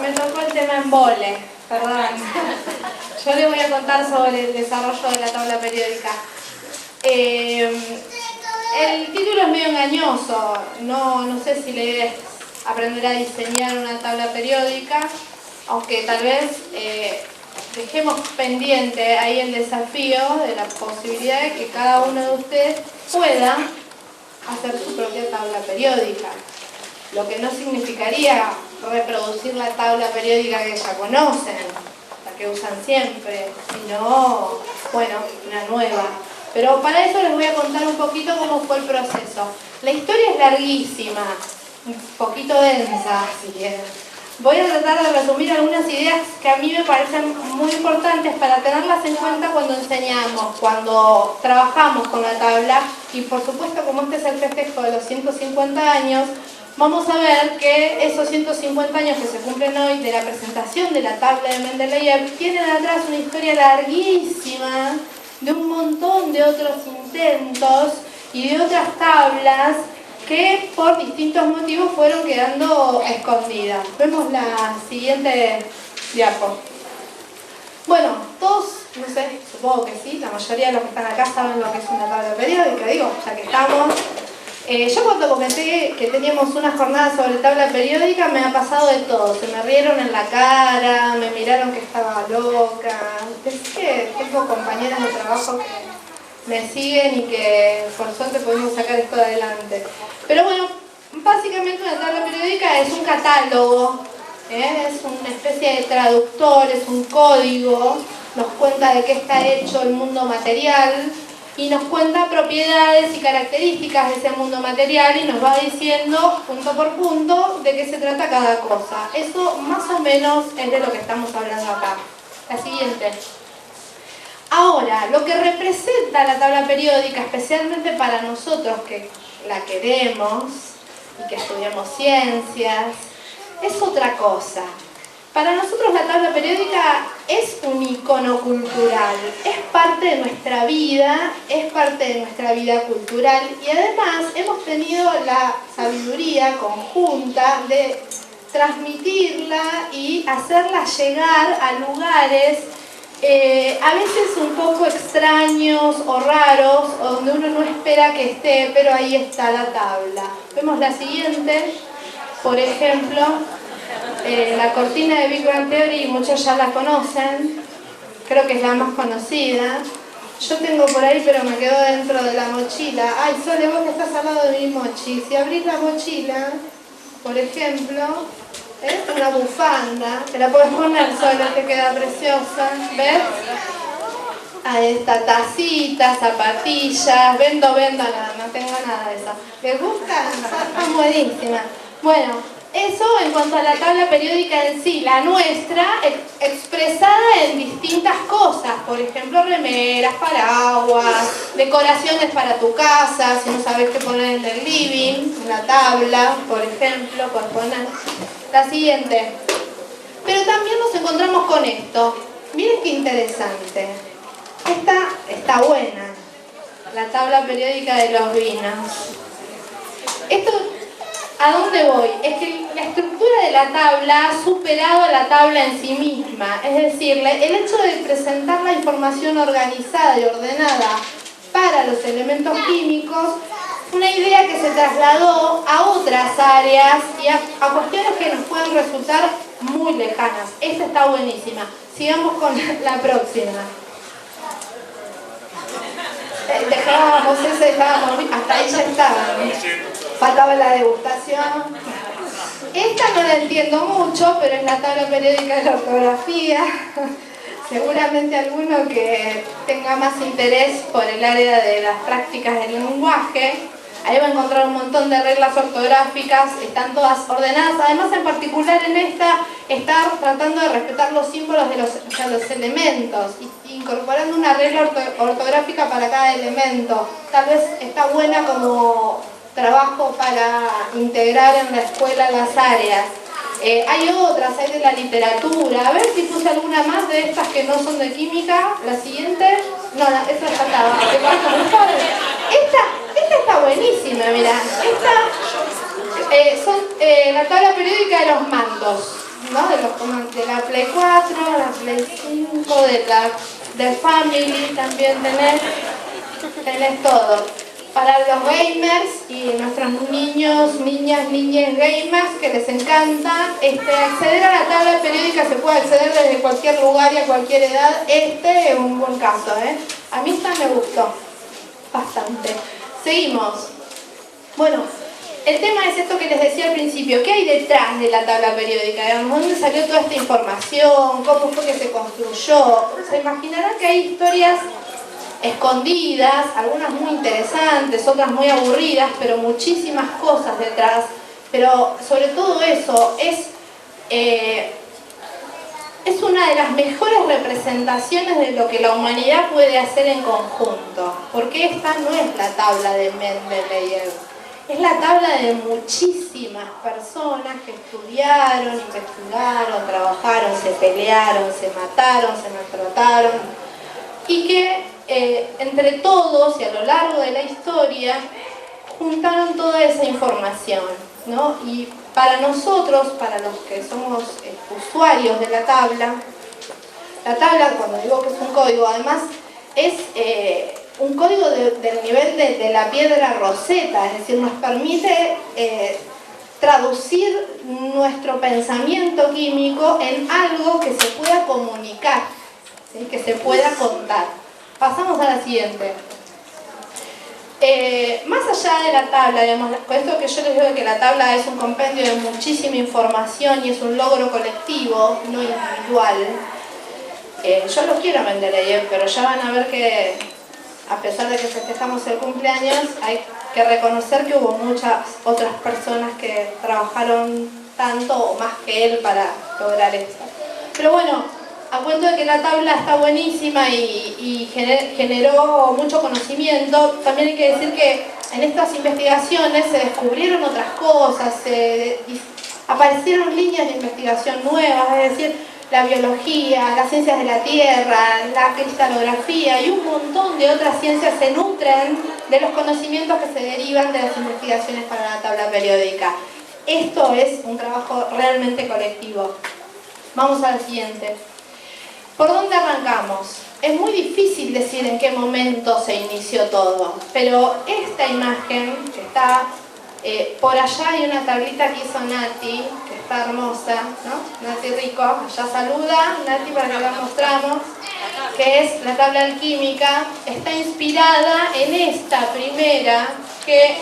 Me tocó el tema en vole, perdón. Yo les voy a contar sobre el desarrollo de la tabla periódica. El título es medio engañoso, no sé si la idea es aprender a diseñar una tabla periódica, aunque tal vez dejemos pendiente ahí el desafío de la posibilidad de que cada uno de ustedes pueda hacer su propia tabla periódica. Lo que no significaría reproducir la tabla periódica que ya conocen, la que usan siempre, sino, bueno, una nueva. Pero para eso les voy a contar un poquito cómo fue el proceso. La historia es larguísima, un poquito densa, así que voy a tratar de resumir algunas ideas que a mí me parecen muy importantes para tenerlas en cuenta cuando enseñamos, cuando trabajamos con la tabla. Y por supuesto, como este es el festejo de los 150 años, vamos a ver que esos 150 años que se cumplen hoy de la presentación de la tabla de Mendeleev tienen atrás una historia larguísima de un montón de otros intentos y de otras tablas que por distintos motivos fueron quedando escondidas. Vemos la siguiente diapo. Bueno, todos, no sé, supongo que sí, la mayoría de los que están acá saben lo que es una tabla periódica, digo, ya que estamos. Yo cuando comenté que teníamos una jornada sobre tabla periódica me ha pasado de todo. Se me rieron en la cara, me miraron que estaba loca. Es que tengo compañeras de trabajo que me siguen y que por suerte podemos sacar esto adelante. Pero bueno, básicamente una tabla periódica es un catálogo, es una especie de traductor, es un código, nos cuenta de qué está hecho el mundo material, y nos cuenta propiedades y características de ese mundo material y nos va diciendo punto por punto de qué se trata cada cosa. Eso más o menos es de lo que estamos hablando acá. La siguiente. Ahora, lo que representa la tabla periódica, especialmente para nosotros que la queremos y que estudiamos ciencias, es otra cosa. Para nosotros la tabla periódica es un icono cultural, es parte de nuestra vida, es parte de nuestra vida cultural y además hemos tenido la sabiduría conjunta de transmitirla y hacerla llegar a lugares a veces un poco extraños o raros, o donde uno no espera que esté, pero ahí está la tabla. Vemos la siguiente, por ejemplo. La cortina de Big Bang Theory, muchos ya la conocen, creo que es la más conocida. Yo tengo por ahí, pero me quedó dentro de la mochila. Ay, Sole, vos que estás al lado de mi mochi. Si abrís la mochila, por ejemplo, una bufanda, te la podés poner, Sole, te queda preciosa, ¿ves? Ahí está, tacita, zapatillas, vendo, nada, no tengo nada de eso. ¿Les gusta? Está buenísima. Bueno, eso en cuanto a la tabla periódica en sí, la nuestra, expresada en distintas cosas, por ejemplo, remeras, paraguas, decoraciones para tu casa, si no sabes qué poner en el living, una tabla, por ejemplo, por poner. La siguiente. Pero también nos encontramos con esto. Miren qué interesante. Esta está buena, la tabla periódica de los vinos. Esto, ¿a dónde voy? Es que la estructura de la tabla ha superado a la tabla en sí misma. Es decir, el hecho de presentar la información organizada y ordenada para los elementos químicos, una idea que se trasladó a otras áreas y a cuestiones que nos pueden resultar muy lejanas. Esta está buenísima. Sigamos con la próxima. Dejábamos ese, hasta ahí ya estábamos. Faltaba la degustación. Esta no la entiendo mucho, pero es la tabla periódica de la ortografía. Seguramente alguno que tenga más interés por el área de las prácticas del lenguaje, ahí va a encontrar un montón de reglas ortográficas, están todas ordenadas. Además, en particular en esta, estar tratando de respetar los símbolos de los elementos, incorporando una regla ortográfica para cada elemento. Tal vez está buena como trabajo para integrar en la escuela las áreas. Hay otras, hay de la literatura. A ver si puse alguna más de estas que no son de química. La siguiente. No, esa ya estaba. Esta está buenísima, mirá. Esta son la tabla periódica de los mandos, ¿no? De la Play 4, la Play 5, del Family también tenés todo. Para los gamers y nuestros niños, niñas gamers que les encanta acceder a la tabla periódica, se puede acceder desde cualquier lugar y a cualquier edad. Es un buen caso, A mí esta me gustó bastante. Seguimos. Bueno, el tema es esto que les decía al principio. ¿Qué hay detrás de la tabla periódica? Digamos, ¿dónde salió toda esta información? ¿Cómo fue que se construyó? Se imaginarán que hay historias escondidas, algunas muy interesantes, otras muy aburridas, pero muchísimas cosas detrás. Pero sobre todo eso, es una de las mejores representaciones de lo que la humanidad puede hacer en conjunto. Porque esta no es la tabla de Mendeleev, es la tabla de muchísimas personas que estudiaron, investigaron, trabajaron, se pelearon, se mataron, se maltrataron, y que entre todos y a lo largo de la historia juntaron toda esa información, ¿no? Y para nosotros, para los que somos usuarios de la tabla, cuando digo que es un código, además es un código del nivel de la piedra Rosetta, es decir, nos permite traducir nuestro pensamiento químico en algo que se pueda comunicar, ¿sí? Que se pueda contar. Pasamos a la siguiente. Más allá de la tabla, digamos, con esto que yo les digo que la tabla es un compendio de muchísima información y es un logro colectivo, no individual. Yo lo quiero Mendeleev, pero ya van a ver que a pesar de que festejamos el cumpleaños, hay que reconocer que hubo muchas otras personas que trabajaron tanto o más que él para lograr esto. Pero bueno, a cuento de que la tabla está buenísima y generó mucho conocimiento, también hay que decir que en estas investigaciones se descubrieron otras cosas, aparecieron líneas de investigación nuevas, es decir, la biología, las ciencias de la tierra, la cristalografía y un montón de otras ciencias se nutren de los conocimientos que se derivan de las investigaciones para la tabla periódica. Esto es un trabajo realmente colectivo. Vamos a la siguiente. ¿Por dónde arrancamos? Es muy difícil decir en qué momento se inició todo, pero esta imagen que está por allá, hay una tablita que hizo Nati, que está hermosa, ¿no? Nati Rico, allá saluda, Nati, para que la mostramos, que es la tabla alquímica. Está inspirada en esta primera, que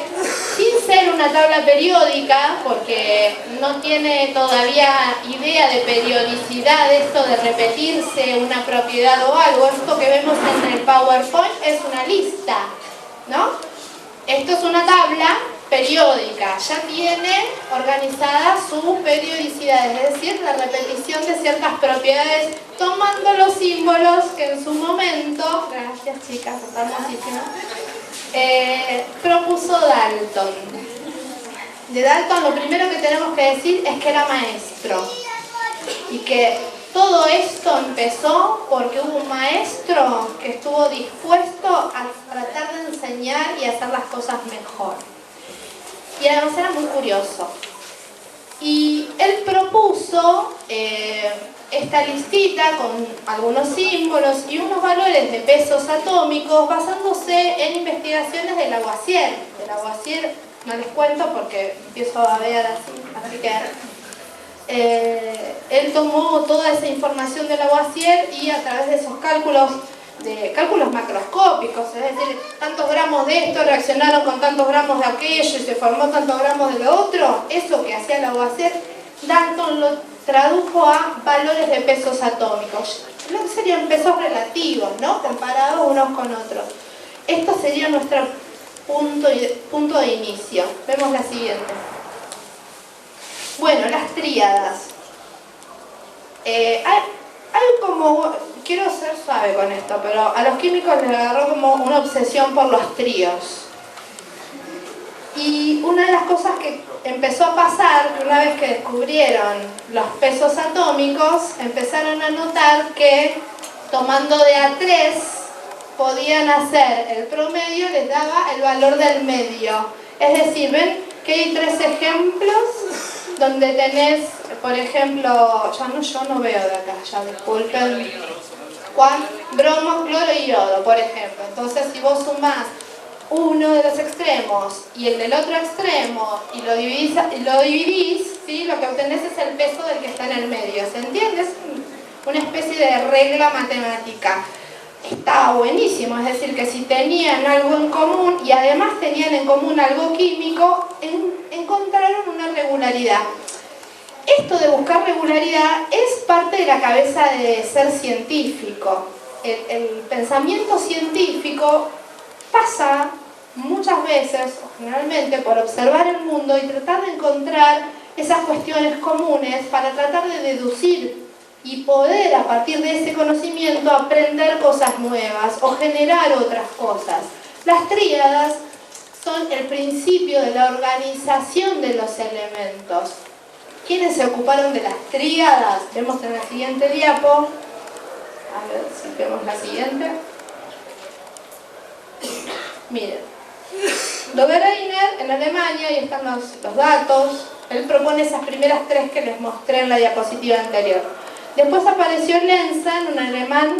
sin ser una tabla periódica, porque no tiene todavía idea de periodicidad, esto de repetirse una propiedad o algo, esto que vemos en el PowerPoint es una lista, ¿no? Esto es una tabla periódica, ya tiene organizada su periodicidad, es decir, la repetición de ciertas propiedades, tomando los símbolos que en su momento, gracias chicas, está hermosísima, propuso Dalton. De Dalton lo primero que tenemos que decir es que era maestro y que todo esto empezó porque hubo un maestro que estuvo dispuesto a tratar de enseñar y hacer las cosas mejor. Y además era muy curioso. Y él propuso esta listita con algunos símbolos y unos valores de pesos atómicos basándose en investigaciones de Lavoisier. De Lavoisier no les cuento porque empiezo a ver así que él tomó toda esa información de Lavoisier y a través de esos cálculos macroscópicos, es decir, tantos gramos de esto reaccionaron con tantos gramos de aquello y se formó tantos gramos de lo otro, eso que hacía Lavoisier, Dalton lo tradujo a valores de pesos atómicos, lo que serían pesos relativos, ¿no? Comparados unos con otros. Esto sería nuestro punto de inicio. Vemos la siguiente. Bueno, las tríadas. hay como, quiero ser suave con esto, pero a los químicos les agarró como una obsesión por los tríos. Y una de las cosas que empezó a pasar, que una vez que descubrieron los pesos atómicos, empezaron a notar que tomando de a 3 podían hacer el promedio, les daba el valor del medio. Es decir, ven que hay 3 ejemplos donde tenés, por ejemplo, yo no veo de acá, ya disculpen, bromo, cloro y yodo, por ejemplo. Entonces, si vos sumás uno de los extremos y el del otro extremo y lo dividís, ¿sí? Lo que obtenés es el peso del que está en el medio. ¿Se entiende? Es una especie de regla matemática. Está buenísimo, es decir, que si tenían algo en común y además tenían en común algo químico, encontraron una regularidad. Esto de buscar regularidad es parte de la cabeza de ser científico. El pensamiento científico pasa muchas veces, o generalmente, por observar el mundo y tratar de encontrar esas cuestiones comunes para tratar de deducir y poder a partir de ese conocimiento aprender cosas nuevas o generar otras cosas. Las tríadas son el principio de la organización de los elementos. ¿Quiénes se ocuparon de las tríadas? Vemos en la siguiente diapo. A ver si vemos la siguiente. Miren, Lobereiner en Alemania, y están los datos, él propone esas primeras 3 que les mostré en la diapositiva anterior. Después apareció Lenzen, un alemán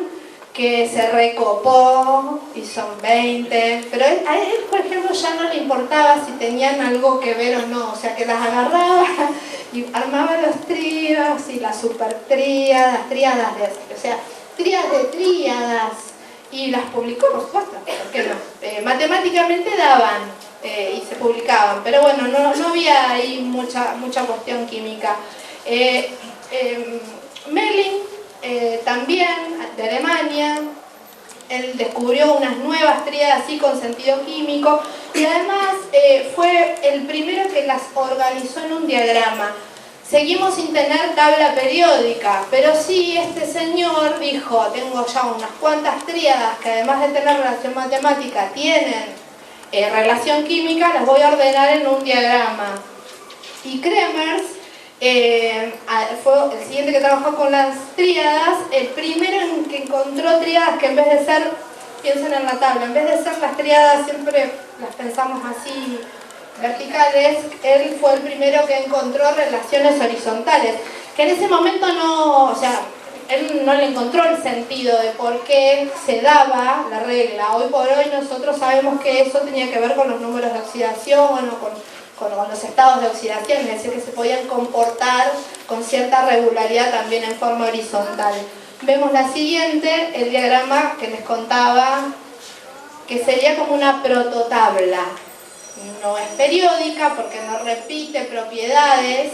que se recopó, y son 20, pero a él, por ejemplo, ya no le importaba si tenían algo que ver o no, o sea que las agarraba y armaba los tríadas y las supertríadas, tríadas de tríadas, y las publicó, por supuesto, ¿por qué no? Matemáticamente daban y se publicaban, pero bueno, no había ahí mucha cuestión química. Melling, también de Alemania, él descubrió unas nuevas tríadas así con sentido químico y además fue el primero que las organizó en un diagrama. Seguimos sin tener tabla periódica, pero sí este señor dijo, tengo ya unas cuantas tríadas que además de tener relación matemática tienen relación química, las voy a ordenar en un diagrama. Y Kremers fue el siguiente que trabajó con las tríadas, el primero en que encontró tríadas que en vez de ser, piensen en la tabla, en vez de ser las tríadas siempre las pensamos así verticales, él fue el primero que encontró relaciones horizontales, que en ese momento él no le encontró el sentido de por qué se daba la regla. Hoy por hoy nosotros sabemos que eso tenía que ver con los números de oxidación o con los estados de oxidación, es decir, que se podían comportar con cierta regularidad también en forma horizontal. Vemos la siguiente, el diagrama que les contaba, que sería como una prototabla. No es periódica porque no repite propiedades,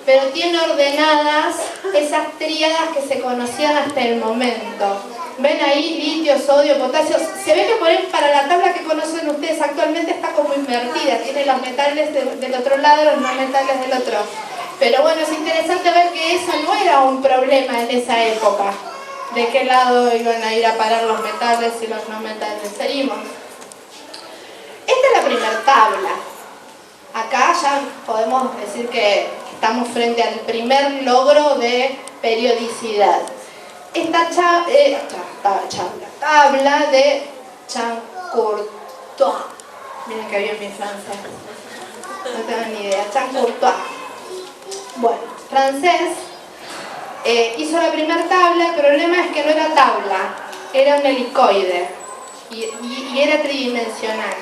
pero tiene ordenadas esas tríadas que se conocían hasta el momento. Ven ahí litio, sodio, potasio. Se ve que por ahí para la tabla que conocen ustedes actualmente está como invertida. Tiene los metales del otro lado, los no metales del otro. Pero bueno, es interesante ver que eso no era un problema en esa época. De qué lado iban a ir a parar los metales y los no metales. Seguimos. Esta es la primera tabla. Acá ya podemos decir que estamos frente al primer logro de periodicidad. Esta tabla de Champ-Courtois. Miren que bien mi francés. No tengo ni idea. Champ-Courtois. Bueno, francés. Hizo la primera tabla. El problema es que no era tabla, era un helicoide y era tridimensional.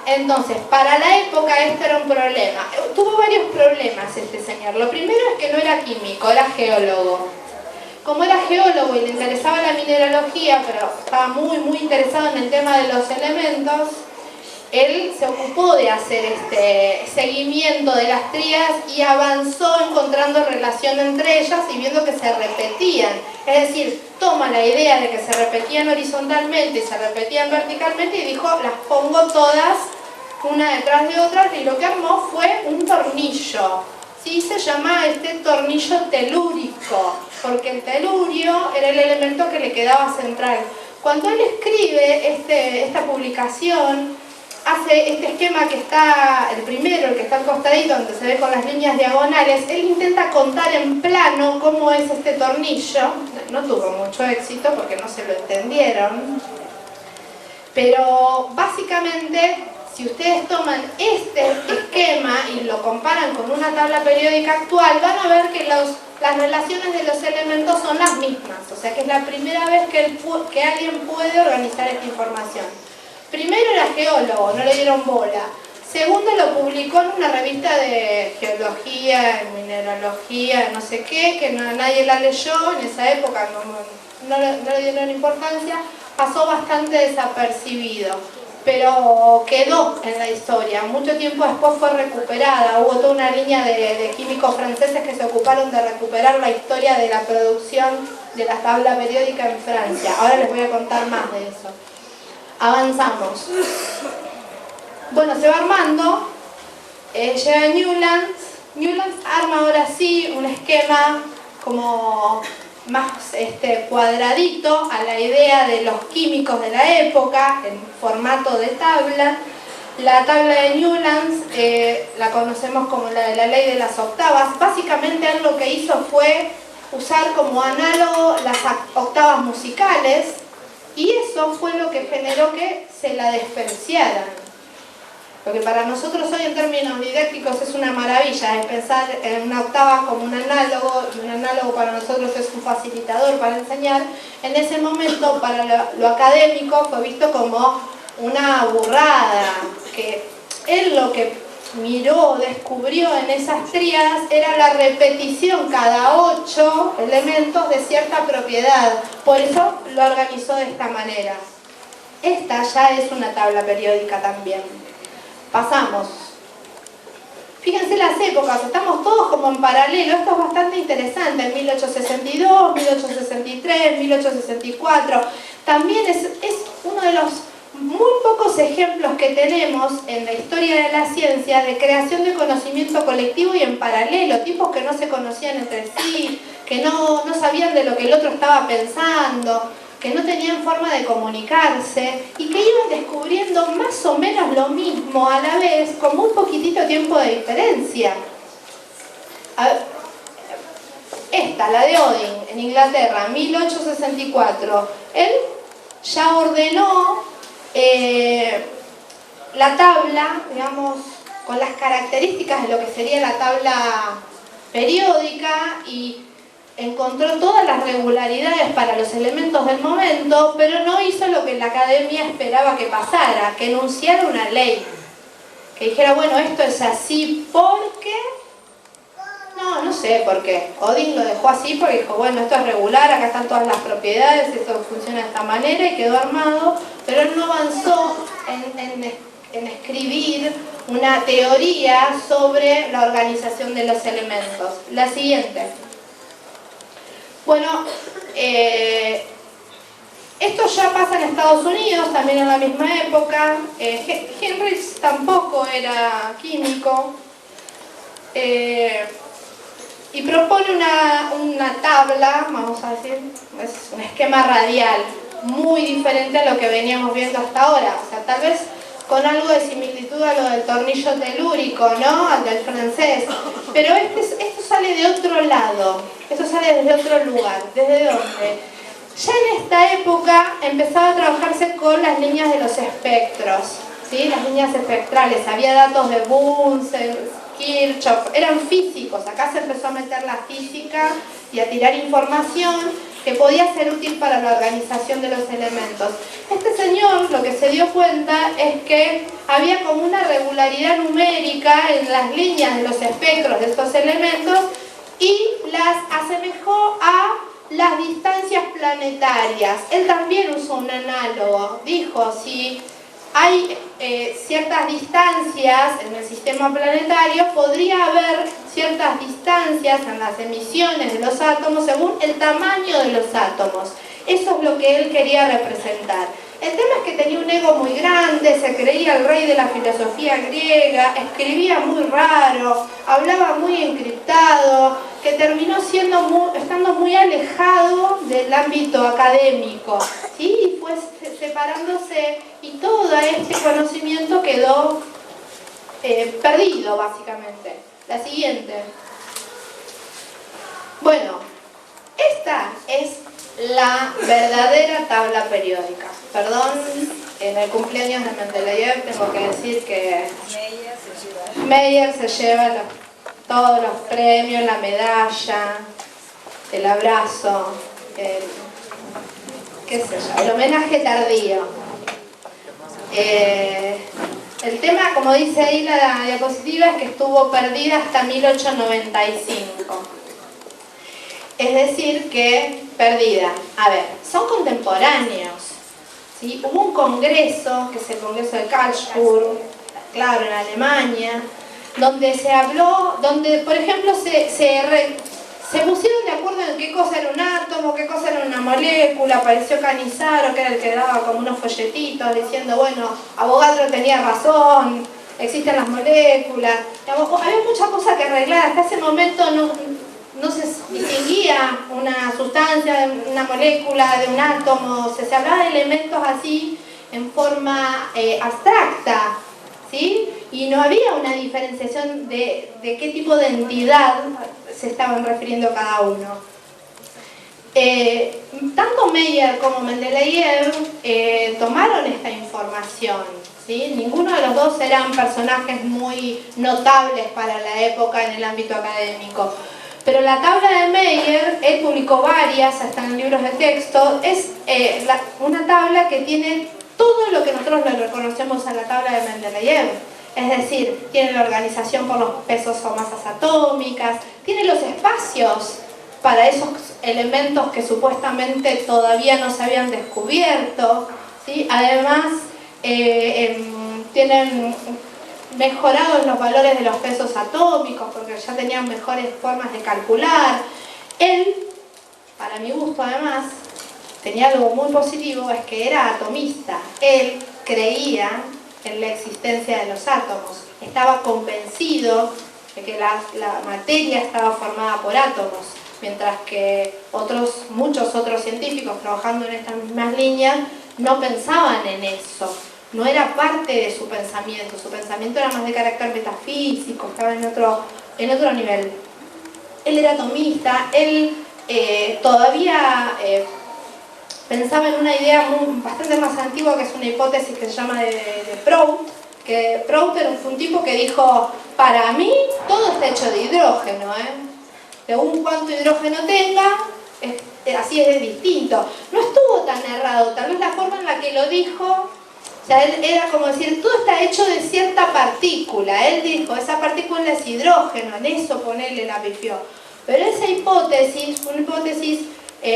Entonces, para la época esto era un problema. Tuvo varios problemas este señor. Lo primero es que no era químico, era geólogo. Como era geólogo y le interesaba la mineralogía, pero estaba muy interesado en el tema de los elementos, él se ocupó de hacer este seguimiento de las tríadas y avanzó encontrando relación entre ellas y viendo que se repetían. Es decir, toma la idea de que se repetían horizontalmente y se repetían verticalmente y dijo, las pongo todas una detrás de otra, y lo que armó fue un tornillo. ¿sí? Se llama este tornillo telúrico, porque el telurio era el elemento que le quedaba central. Cuando él escribe esta publicación, hace este esquema que está, el primero, el que está al costadito, donde se ve con las líneas diagonales, él intenta contar en plano cómo es este tornillo. No tuvo mucho éxito porque no se lo entendieron, pero básicamente, si ustedes toman este esquema y lo comparan con una tabla periódica actual, van a ver que las relaciones de los elementos son las mismas, o sea que es la primera vez que alguien puede organizar esta información. Primero era geólogo, no le dieron bola. Segundo, lo publicó en una revista de geología, mineralogía, no sé qué, que nadie la leyó, en esa época no le dieron importancia, pasó bastante desapercibido, pero quedó en la historia. Mucho tiempo después fue recuperada, hubo toda una línea de químicos franceses que se ocuparon de recuperar la historia de la producción de la tabla periódica en Francia. Ahora les voy a contar más de eso. Avanzamos. Bueno, se va armando, llega Newlands arma ahora sí un esquema como más cuadradito a la idea de los químicos de la época, en formato de tabla. La tabla de Newlands la conocemos como la de la ley de las octavas. Básicamente él lo que hizo fue usar como análogo las octavas musicales, y eso fue lo que generó que se la despreciaran. Lo que para nosotros hoy en términos didácticos es una maravilla, es pensar en una octava como un análogo, y un análogo para nosotros es un facilitador para enseñar. En ese momento, para lo académico, fue visto como una burrada, que él lo que miró, descubrió en esas tríadas era la repetición cada 8 elementos de cierta propiedad. Por eso lo organizó de esta manera. Esta ya es una tabla periódica también. Pasamos. Fíjense las épocas, estamos todos como en paralelo. Esto es bastante interesante. 1862, 1863, 1864. También es uno de los muy pocos ejemplos que tenemos en la historia de la ciencia de creación de conocimiento colectivo y en paralelo, tipos que no se conocían entre sí, que no sabían de lo que el otro estaba pensando, que no tenían forma de comunicarse y que iban descubriendo más o menos lo mismo a la vez con muy poquitito tiempo de diferencia. Esta, la de Odin, en Inglaterra, 1864, él ya ordenó la tabla, digamos, con las características de lo que sería la tabla periódica, y encontró todas las regularidades para los elementos del momento, pero no hizo lo que la academia esperaba que pasara, que enunciara una ley, que dijera, bueno, esto es así porque... No sé por qué. Odin lo dejó así porque dijo, bueno, esto es regular, acá están todas las propiedades, esto funciona de esta manera, y quedó armado, pero él no avanzó en escribir una teoría sobre la organización de los elementos. La siguiente. Bueno, esto ya pasa en Estados Unidos, también en la misma época. Henrich tampoco era químico. Y propone una tabla, vamos a decir, es un esquema radial, muy diferente a lo que veníamos viendo hasta ahora. O sea, tal vez con algo de similitud a lo del tornillo telúrico, ¿no? Al del francés. Pero esto sale de otro lado, esto sale desde otro lugar. ¿Desde dónde? Ya en esta época empezaba a trabajarse con las líneas de los espectros, ¿sí? Las líneas espectrales. Había datos de Bunsen, Kirchhoff, eran físicos. Acá se empezó a meter la física y a tirar información que podía ser útil para la organización de los elementos. Este señor lo que se dio cuenta es que había como una regularidad numérica en las líneas de los espectros de estos elementos y las asemejó a las distancias planetarias. Él también usó un análogo. Dijo, si hay ciertas distancias en el sistema planetario, podría haber ciertas distancias en las emisiones de los átomos según el tamaño de los átomos. Eso es lo que él quería representar. El tema es que tenía un ego muy grande, se creía el rey de la filosofía griega, escribía muy raro, hablaba muy encriptado, que terminó estando muy alejado del ámbito académico, ¿sí? Y fue separándose y todo este conocimiento quedó perdido, básicamente. La siguiente. Bueno, esta es la verdadera tabla periódica. Perdón, en el cumpleaños de Mendeleev tengo que decir que Meyer se lleva todos los premios, la medalla, el abrazo, el homenaje tardío. El tema, como dice ahí la diapositiva, es que estuvo perdida hasta 1895. Es decir, que perdida. A ver, son contemporáneos, ¿sí? Hubo un congreso, que es el Congreso de Karlsruhe, claro, en Alemania, donde se habló, donde, por ejemplo, se pusieron de acuerdo en qué cosa era un átomo, qué cosa era una molécula. Apareció Canizaro, que era el que daba como unos folletitos diciendo, bueno, Avogadro tenía razón, existen las moléculas. Digamos, había muchas cosas que arreglar. Hasta ese momento no se distinguía una sustancia, una molécula, de un átomo. Se hablaba de elementos así en forma abstracta, ¿sí? Y no había una diferenciación de qué tipo de entidad se estaban refiriendo cada uno. Tanto Meyer como Mendeleev tomaron esta información, ¿sí? Ninguno de los dos eran personajes muy notables para la época en el ámbito académico. Pero la tabla de Meyer, él publicó varias, hasta en libros de texto, es una tabla que tiene todo lo que nosotros le reconocemos a la tabla de Mendeleev. Es decir, tiene la organización por los pesos o masas atómicas, tiene los espacios para esos elementos que supuestamente todavía no se habían descubierto, ¿sí? Además, tienen mejorados los valores de los pesos atómicos porque ya tenían mejores formas de calcular. Él, para mi gusto además, tenía algo muy positivo, es que era atomista. Él creía en la existencia de los átomos, estaba convencido de que la materia estaba formada por átomos, mientras que muchos otros científicos trabajando en estas mismas líneas no pensaban en eso. No era parte de su pensamiento era más de carácter metafísico, estaba en otro nivel. Él era atomista, él todavía pensaba en una idea bastante más antigua, que es una hipótesis que se llama de Prout, que Prout era un tipo que dijo, para mí todo está hecho de hidrógeno, según cuánto hidrógeno tenga, así es distinto. No estuvo tan errado, tal vez la forma en la que lo dijo, o sea, él era como decir, todo está hecho de cierta partícula. Él dijo, esa partícula es hidrógeno, en eso ponerle la pifió. Pero esa hipótesis fue una hipótesis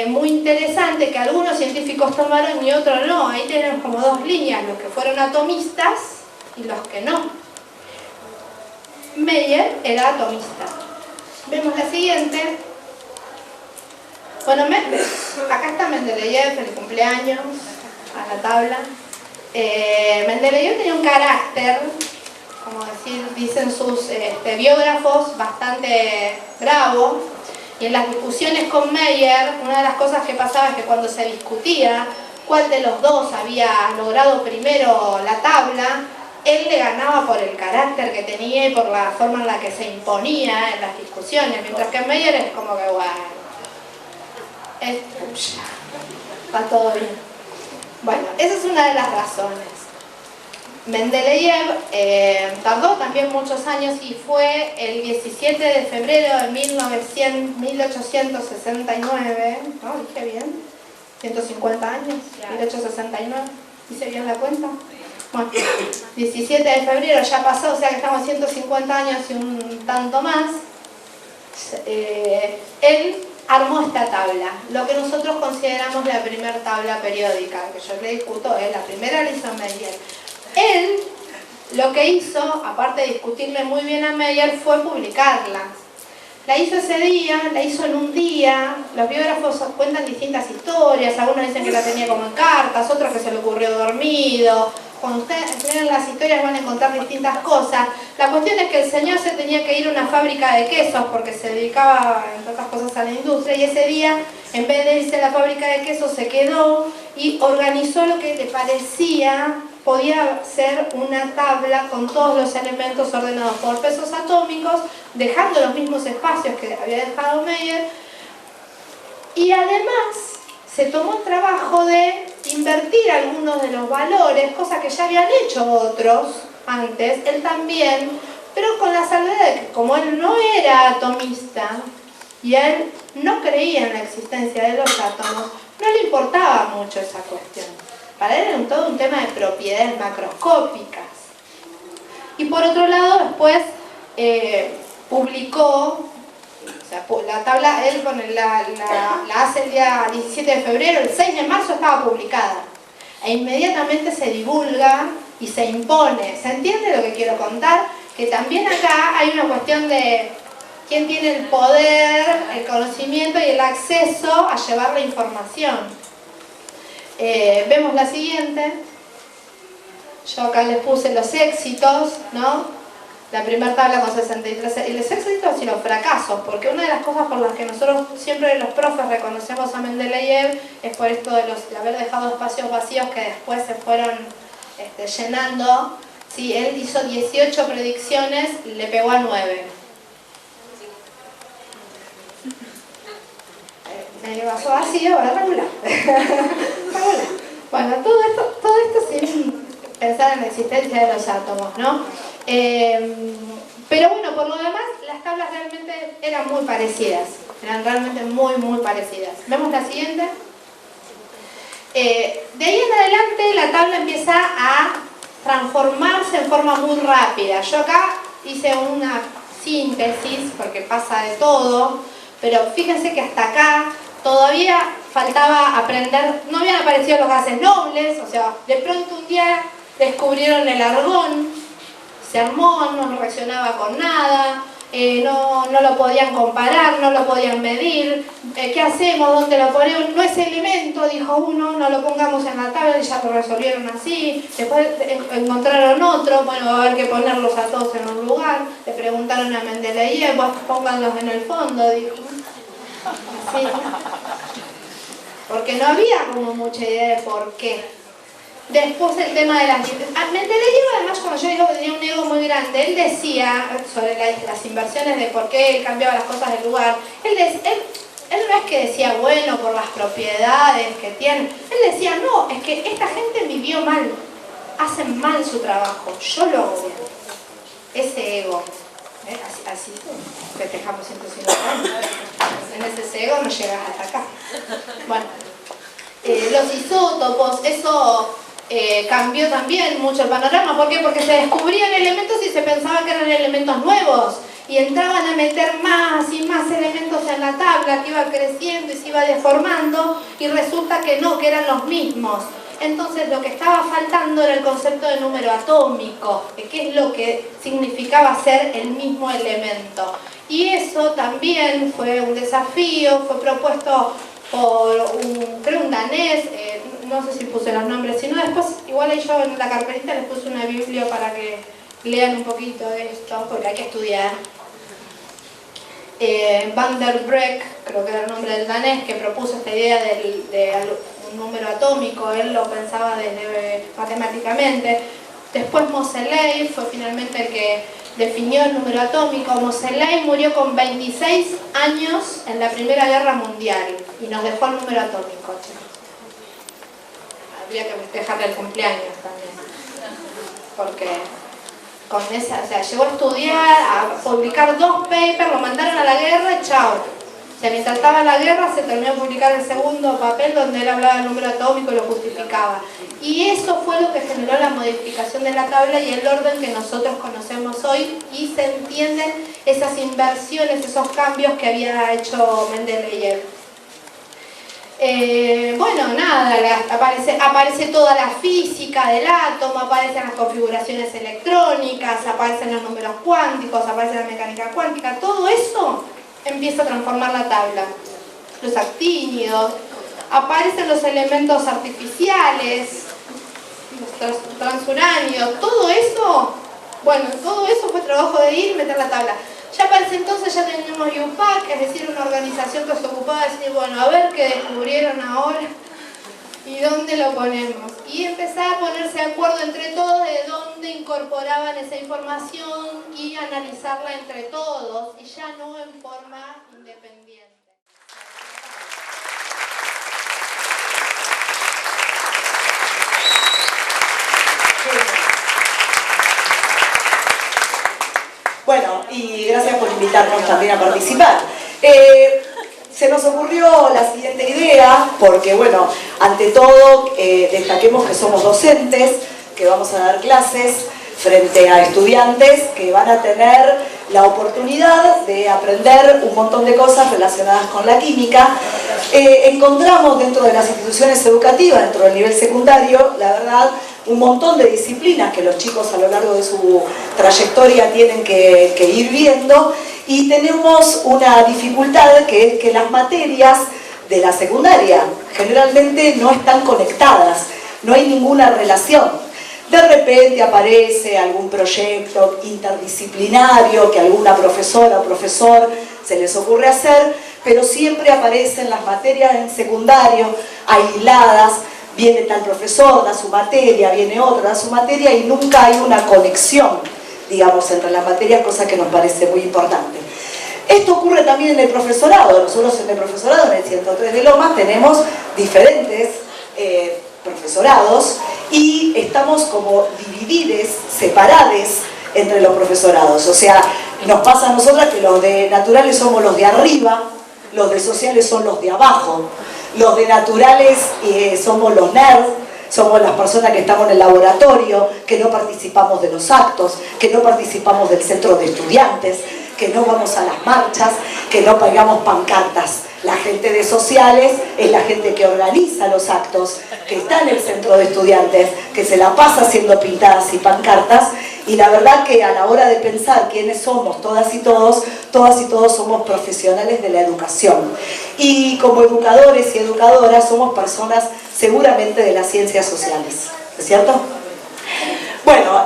muy interesante que algunos científicos tomaron y otros no. Ahí tenemos como dos líneas, los que fueron atomistas y los que no. Meyer era atomista. Vemos la siguiente. Bueno, acá está Mendeleev, el cumpleaños, a la tabla. Mendeleev tenía un carácter, como dicen sus biógrafos, bastante bravo, y en las discusiones con Meyer, una de las cosas que pasaba es que cuando se discutía cuál de los dos había logrado primero la tabla, él le ganaba por el carácter que tenía y por la forma en la que se imponía en las discusiones, mientras que Meyer es como que, bueno, va todo bien. Bueno, esa es una de las razones. Mendeleev tardó también muchos años y fue el 17 de febrero de 1869, ¿no? Dije bien, 150 años, 1869, ¿hice bien la cuenta? Bueno, 17 de febrero ya pasó, o sea que estamos 150 años y un tanto más. Él armó esta tabla, lo que nosotros consideramos la primera tabla periódica, que yo le discuto, la primera la hizo Meyer. Él lo que hizo, aparte de discutirle muy bien a Meyer, fue publicarla. la hizo ese día, la hizo en un día. Los biógrafos cuentan distintas historias, algunos dicen que la tenía como en cartas, otros que se le ocurrió dormido. Cuando ustedes leen las historias van a encontrar distintas cosas. La cuestión es que el señor se tenía que ir a una fábrica de quesos porque se dedicaba, entre otras cosas, a la industria, y ese día, en vez de irse a la fábrica de quesos, se quedó y organizó lo que le parecía podía ser una tabla con todos los elementos ordenados por pesos atómicos, dejando los mismos espacios que había dejado Meyer, y además se tomó el trabajo de invertir algunos de los valores, cosa que ya habían hecho otros antes, él también, pero con la salvedad de que como él no era atomista y él no creía en la existencia de los átomos, no le importaba mucho esa cuestión. Para él era todo un tema de propiedades macroscópicas. Y por otro lado, después publicó, o sea, la tabla, él la hace el día 17 de febrero, el 6 de marzo estaba publicada. E inmediatamente se divulga y se impone. ¿Se entiende lo que quiero contar? Que también acá hay una cuestión de quién tiene el poder, el conocimiento y el acceso a llevar la información. Vemos la siguiente. Yo acá les puse los éxitos, ¿no? La primera tabla con 63. Y los éxitos y los fracasos, porque una de las cosas por las que nosotros siempre los profes reconocemos a Mendeleev es por esto de haber dejado espacios vacíos que después se fueron llenando. Sí, él hizo 18 predicciones, le pegó a 9. Medio vaso vacío, regular. Bueno, todo esto sin pensar en la existencia de los átomos, ¿no? Pero bueno, por lo demás, las tablas realmente eran muy parecidas. Eran realmente muy, muy parecidas. ¿Vemos la siguiente? De ahí en adelante la tabla empieza a transformarse en forma muy rápida. Yo acá hice una síntesis, porque pasa de todo, pero fíjense que hasta acá todavía faltaba aprender, no habían aparecido los gases nobles, o sea, de pronto un día descubrieron el argón, se armó, no reaccionaba con nada, no lo podían comparar, no lo podían medir, ¿qué hacemos? ¿Dónde lo ponemos? No es elemento, dijo uno, no lo pongamos en la tabla y ya lo resolvieron así. Después encontraron otro, bueno, va a haber que ponerlos a todos en un lugar. Le preguntaron a Mendeleev, pues pónganlos en el fondo, dijo. Sí. Porque no había como mucha idea de por qué. Después el tema de las... Mendeleev, además, cuando yo digo que tenía un ego muy grande, él decía sobre las inversiones de por qué él cambiaba las cosas del lugar. Él no es que decía, bueno, por las propiedades que tienen. Él decía, no, es que esta gente vivió mal, hacen mal su trabajo, yo lo hago bien. Ese ego. Así festejamos 150 años. En ese ego no llegas hasta acá. Bueno, los isótopos, eso cambió también mucho el panorama. ¿Por qué? Porque se descubrían elementos y se pensaba que eran elementos nuevos. Y entraban a meter más y más elementos en la tabla, que iba creciendo y se iba deformando, y resulta que no, que eran los mismos. Entonces lo que estaba faltando era el concepto de número atómico, que es lo que significaba ser el mismo elemento. Y eso también fue un desafío, fue propuesto por un danés, no sé si puse los nombres, sino después, igual yo en la carpetita les puse una biblia para que lean un poquito de esto, porque hay que estudiar. Van der Breck, creo que era el nombre del danés, que propuso esta idea de un número atómico, él lo pensaba desde matemáticamente. Después Moseley fue finalmente el que definió el número atómico. Moseley murió con 26 años en la Primera Guerra Mundial y nos dejó el número atómico. Habría que festejarle el cumpleaños también, porque con esa, o sea, llegó a estudiar, a publicar 2 papers, lo mandaron a la guerra y chao. O sea, mientras estaba la guerra se terminó de publicar el segundo papel donde él hablaba del número atómico y lo justificaba. Y eso fue lo que generó la modificación de la tabla y el orden que nosotros conocemos hoy, y se entienden esas inversiones, esos cambios que había hecho Mendeleev. Bueno, nada, aparece toda la física del átomo, aparecen las configuraciones electrónicas, aparecen los números cuánticos, aparece la mecánica cuántica, todo eso empieza a transformar la tabla. Los actínidos, aparecen los elementos artificiales, los transuranios, todo eso, bueno, todo eso fue trabajo de ir y meter la tabla. Ya para ese entonces ya teníamos IUPAC, es decir, una organización que se ocupaba de decir, bueno, a ver qué descubrieron ahora y dónde lo ponemos. Y empezar a ponerse de acuerdo entre todos de dónde incorporaban esa información y analizarla entre todos, y ya no en forma independiente. Bueno, y gracias por invitarnos también a participar. Se nos ocurrió la siguiente idea, porque bueno, ante todo destaquemos que somos docentes, que vamos a dar clases frente a estudiantes que van a tener la oportunidad de aprender un montón de cosas relacionadas con la química. Encontramos dentro de las instituciones educativas, dentro del nivel secundario, la verdad, un montón de disciplinas que los chicos a lo largo de su trayectoria tienen que ir viendo, y tenemos una dificultad, que es que las materias de la secundaria generalmente no están conectadas, no hay ninguna relación. De repente aparece algún proyecto interdisciplinario que alguna profesora o profesor se les ocurre hacer, pero siempre aparecen las materias en secundario aisladas. Viene tal profesor, da su materia, viene otro, da su materia, y nunca hay una conexión, digamos, entre las materias, cosa que nos parece muy importante. Esto ocurre también en el profesorado. Nosotros en el profesorado, en el 103 de Lomas, tenemos diferentes profesorados, y estamos como dividides, separades entre los profesorados. O sea, nos pasa a nosotras que los de naturales somos los de arriba, los de sociales son los de abajo, los de naturales somos los nerds, somos las personas que estamos en el laboratorio, que no participamos de los actos, que no participamos del centro de estudiantes, que no vamos a las marchas, que no pegamos pancartas. La gente de sociales es la gente que organiza los actos, que está en el centro de estudiantes, que se la pasa haciendo pintadas y pancartas, y la verdad que a la hora de pensar quiénes somos todas y todos somos profesionales de la educación. Y como educadores y educadoras somos personas seguramente de las ciencias sociales, ¿es cierto? Bueno,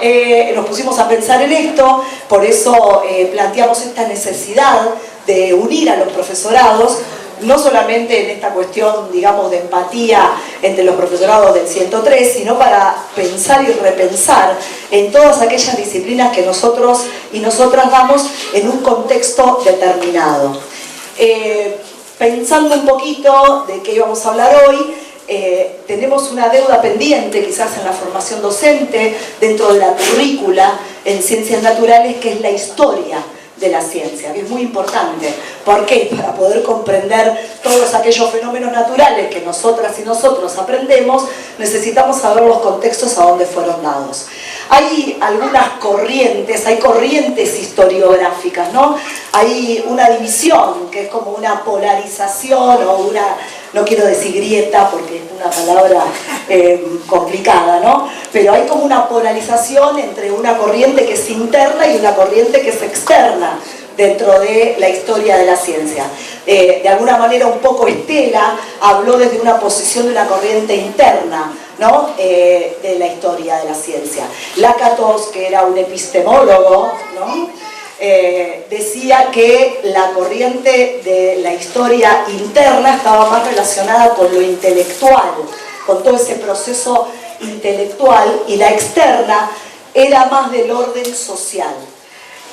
nos pusimos a pensar en esto, por eso planteamos esta necesidad de unir a los profesorados, no solamente en esta cuestión, digamos, de empatía entre los profesorados del 103, sino para pensar y repensar en todas aquellas disciplinas que nosotros y nosotras damos en un contexto determinado. Pensando un poquito de qué íbamos a hablar hoy, tenemos una deuda pendiente quizás en la formación docente, dentro de la currícula en ciencias naturales, que es la historia de la ciencia, que es muy importante. ¿Por qué? Para poder comprender todos aquellos fenómenos naturales que nosotras y nosotros aprendemos, necesitamos saber los contextos a donde fueron dados. Hay algunas corrientes, hay corrientes historiográficas, ¿no? Hay una división, que es como una polarización o una, no quiero decir grieta porque es una palabra complicada, ¿no? Pero hay como una polarización entre una corriente que es interna y una corriente que es externa dentro de la historia de la ciencia. De alguna manera un poco Estela habló desde una posición de una corriente interna, ¿no? De la historia de la ciencia. Lakatos, que era un epistemólogo, ¿no? Decía que la corriente de la historia interna estaba más relacionada con lo intelectual, con todo ese proceso intelectual, y la externa era más del orden social.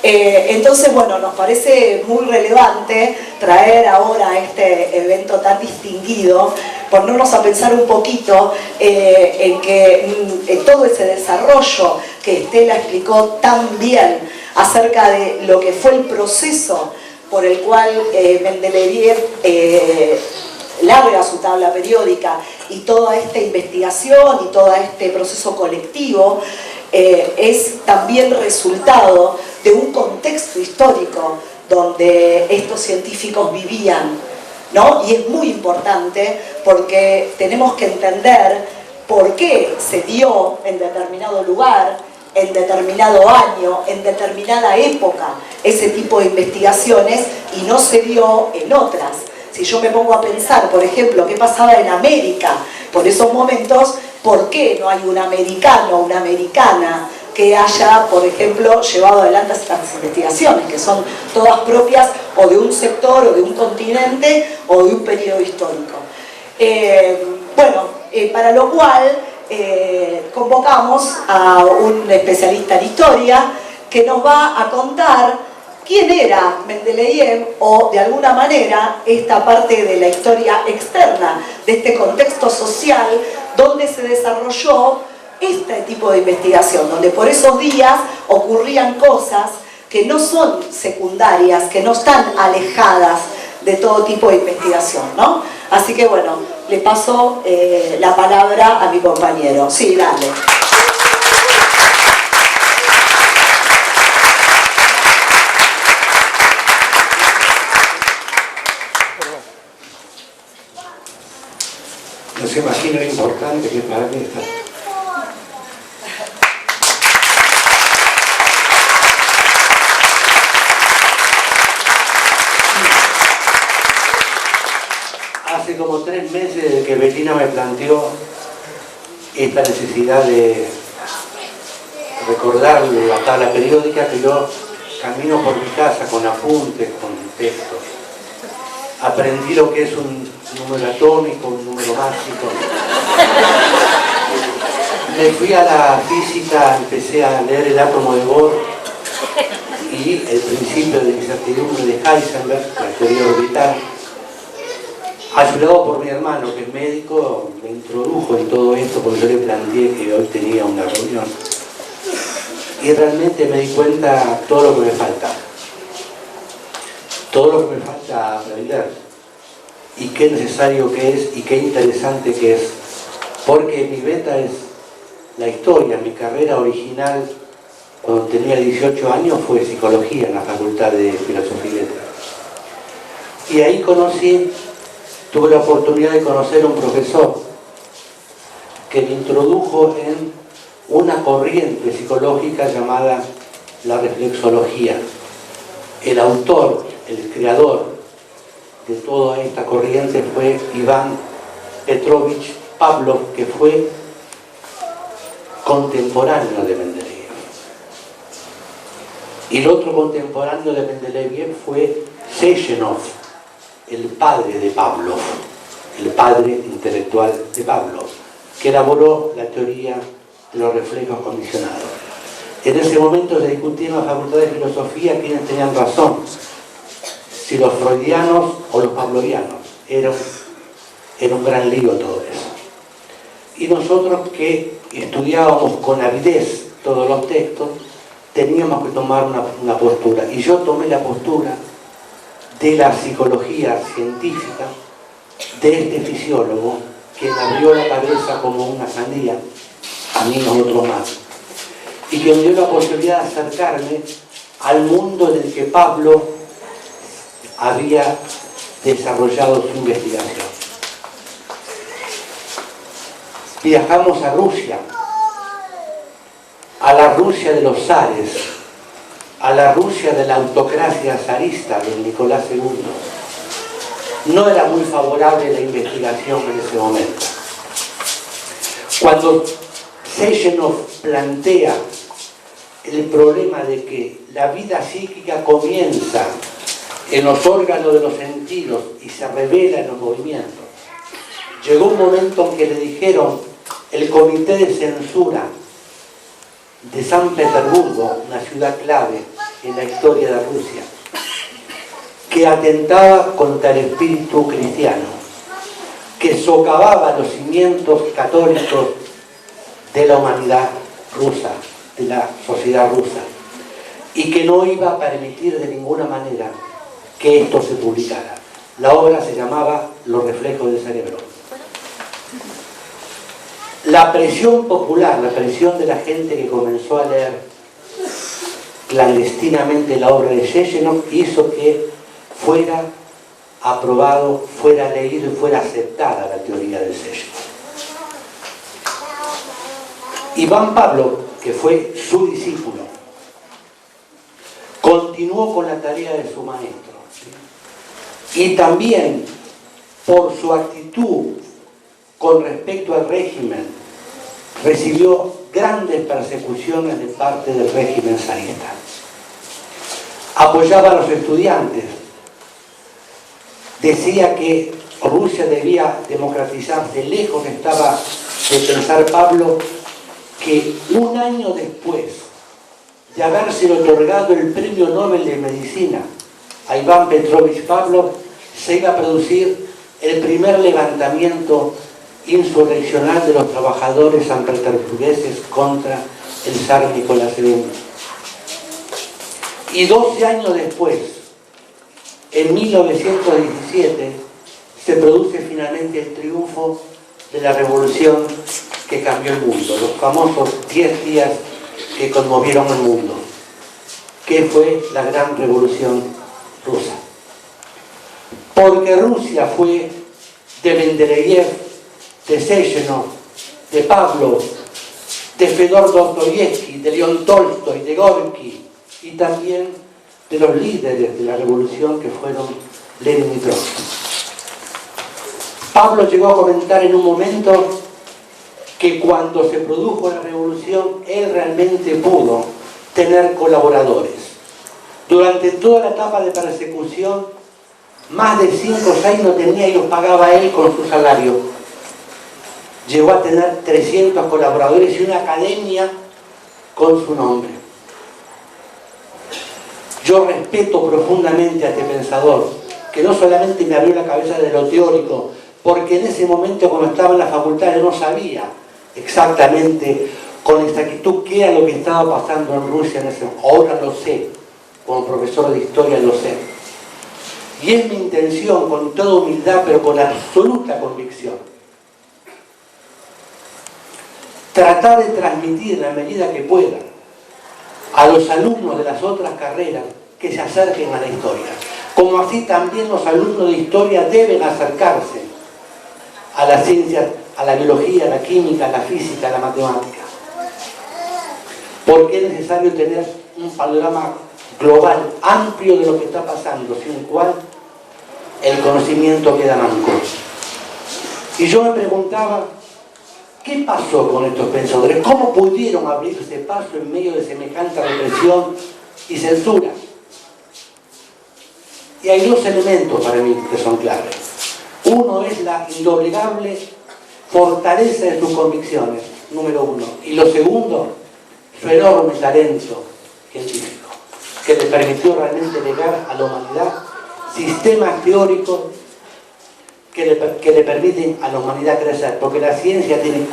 Entonces, bueno, nos parece muy relevante traer ahora este evento tan distinguido, ponernos a pensar un poquito en que todo ese desarrollo que Estela explicó tan bien acerca de lo que fue el proceso por el cual Mendeleev larga su tabla periódica, y toda esta investigación y todo este proceso colectivo es también resultado de un contexto histórico donde estos científicos vivían, ¿no? Y es muy importante porque tenemos que entender por qué se dio en determinado lugar en determinado año, en determinada época, ese tipo de investigaciones y no se dio en otras. Si yo me pongo a pensar, por ejemplo, qué pasaba en América por esos momentos, ¿por qué no hay un americano o una americana que haya, por ejemplo, llevado adelante estas investigaciones, que son todas propias o de un sector, o de un continente, o de un periodo histórico? Para lo cual convocamos a un especialista en historia que nos va a contar quién era Mendeleev, o de alguna manera esta parte de la historia externa de este contexto social donde se desarrolló este tipo de investigación, donde por esos días ocurrían cosas que no son secundarias, que no están alejadas de todo tipo de investigación, ¿no? Así que bueno, le paso la palabra a mi compañero. Sí, dale. No se imagina lo importante que para mí está. Hace como 3 meses desde que Betina me planteó esta necesidad de recordar la tabla periódica, que yo camino por mi casa con apuntes, con textos. Aprendí lo que es un número atómico, un número mágico. Me fui a la física, empecé a leer el átomo de Bohr y el principio de incertidumbre de Heisenberg, la teoría orbital. Ayudado por mi hermano, que es médico, me introdujo en todo esto porque yo le planteé que hoy tenía una reunión. Y realmente me di cuenta todo lo que me falta. Todo lo que me falta aprender. Y qué necesario que es y qué interesante que es. Porque mi beta es la historia. Mi carrera original, cuando tenía 18 años, fue psicología en la Facultad de Filosofía y Letras. Y ahí tuve la oportunidad de conocer a un profesor que me introdujo en una corriente psicológica llamada la reflexología. El autor, el creador de toda esta corriente fue Iván Petrovich Pavlov, que fue contemporáneo de Mendeleev. Y el otro contemporáneo de Mendeleev fue Sechenov, el padre de Pavlov, el padre intelectual de Pavlov, que elaboró la teoría de los reflejos condicionados. En ese momento se discutía en la Facultad de Filosofía quiénes tenían razón, si los freudianos o los pavlovianos. Era un gran lío todo eso. Y nosotros, que estudiábamos con avidez todos los textos, teníamos que tomar una postura. Y yo tomé la postura de la psicología científica, de este fisiólogo que me abrió la cabeza como una sandía, a mí y a otros más, y que me dio la posibilidad de acercarme al mundo en el que Pablo había desarrollado su investigación. Viajamos a Rusia, a la Rusia de los zares, a la Rusia de la autocracia zarista de Nicolás II. No era muy favorable la investigación en ese momento. Cuando Sechenov plantea el problema de que la vida psíquica comienza en los órganos de los sentidos y se revela en los movimientos, llegó un momento en que le dijeron el comité de censura de San Petersburgo, una ciudad clave en la historia de Rusia, que atentaba contra el espíritu cristiano, que socavaba los cimientos católicos de la humanidad rusa, de la sociedad rusa, y que no iba a permitir de ninguna manera que esto se publicara. La obra se llamaba Los reflejos del cerebro. La presión popular, la presión de la gente que comenzó a leer clandestinamente la obra de Sechenov hizo que fuera aprobado, fuera leído y fuera aceptada la teoría de Sechenov. Iván Pavlov que fue su discípulo, continuó con la tarea de su maestro. Y también por su actitud con respecto al régimen, recibió grandes persecuciones de parte del régimen zarista. Apoyaba a los estudiantes, decía que Rusia debía democratizarse. Lejos estaba de pensar Pablo que un año después de haberse otorgado el premio Nobel de Medicina a Iván Petrovich Pavlov, se iba a producir el primer levantamiento insurreccional de los trabajadores sanpetersburgueses contra el zar Nicolás II. Y 12 años después, en 1917, se produce finalmente el triunfo de la revolución que cambió el mundo, los famosos 10 días que conmovieron el mundo, que fue la gran revolución rusa. Porque Rusia fue de Mendeleev, de Sechenov, de Pavlov, de Fedor Dostoyevsky, de León Tolstoy, de Gorky, y también de los líderes de la revolución que fueron Lenin y Trotsky. Pablo llegó a comentar en un momento que cuando se produjo la revolución, él realmente pudo tener colaboradores. Durante toda la etapa de persecución, más de 5 o 6 no tenía y los pagaba él con su salario. Llegó a tener 300 colaboradores y una academia con su nombre. Yo respeto profundamente a este pensador, que no solamente me abrió la cabeza de lo teórico, porque en ese momento cuando estaba en la facultad yo no sabía exactamente con exactitud qué era lo que estaba pasando en Rusia en ese momento. Ahora lo sé, como profesor de historia lo sé. Y es mi intención, con toda humildad, pero con absoluta convicción, tratar de transmitir, en la medida que pueda, a los alumnos de las otras carreras que se acerquen a la historia. Como así también los alumnos de historia deben acercarse a las ciencias, a la biología, a la química, a la física, a la matemática. Porque es necesario tener un panorama global, amplio de lo que está pasando, sin el cual el conocimiento queda manco. Y yo me preguntaba, ¿qué pasó con estos pensadores? ¿Cómo pudieron abrirse paso en medio de semejante represión y censura? Y hay 2 elementos para mí que son claves. Uno es la indoblegable fortaleza de sus convicciones, número 1. Y lo segundo, su enorme talento científico, que le permitió realmente legar a la humanidad sistemas teóricos que le permiten a la humanidad crecer, porque la ciencia tiene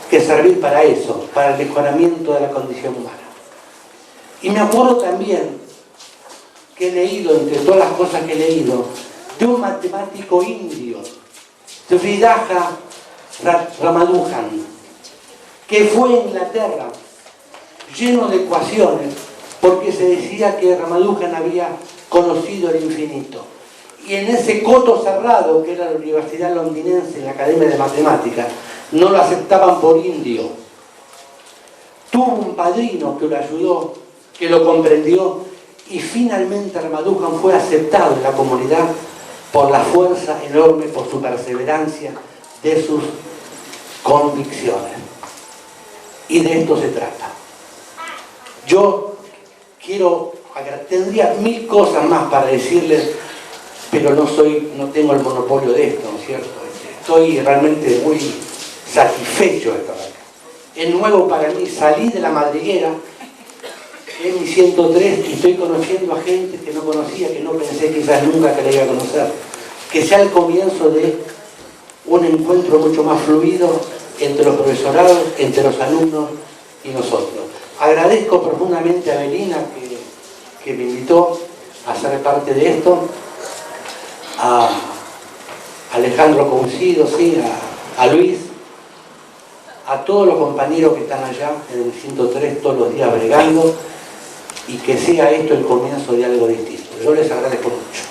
que servir para eso, para el mejoramiento de la condición humana. Y me acuerdo también que he leído, entre todas las cosas que he leído, de un matemático indio, Sridhar Ramanujan, que fue a Inglaterra lleno de ecuaciones, porque se decía que Ramanujan había conocido el infinito. Y en ese coto cerrado, que era la Universidad Londinense, la Academia de Matemáticas, no lo aceptaban por indio. Tuvo un padrino que lo ayudó, que lo comprendió, y finalmente Ramanujan fue aceptado en la comunidad por la fuerza enorme, por su perseverancia, de sus convicciones. Y de esto se trata. Yo tendría 1000 cosas más para decirles, pero no tengo el monopolio de esto, ¿no es cierto? Estoy realmente muy satisfecho de estar acá. Es nuevo para mí, salí de la madriguera, en mi 103, y estoy conociendo a gente que no conocía, que no pensé quizás nunca que la iba a conocer. Que sea el comienzo de un encuentro mucho más fluido entre los profesorados, entre los alumnos y nosotros. Agradezco profundamente a Belina que me invitó a ser parte de esto, a Alejandro Cousido, sí, a Luis, a todos los compañeros que están allá en el 103 todos los días bregando, y que sea esto el comienzo de algo distinto. Yo les agradezco mucho.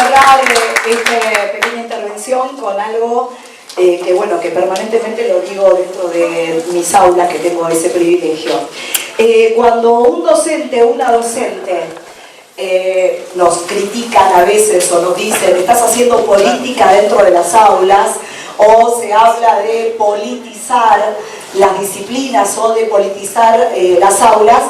cerrar esta pequeña intervención con algo que permanentemente lo digo dentro de mis aulas, que tengo ese privilegio. Cuando un docente o una docente nos critican a veces o nos dicen estás haciendo política dentro de las aulas, o se habla de politizar las disciplinas o de politizar las aulas,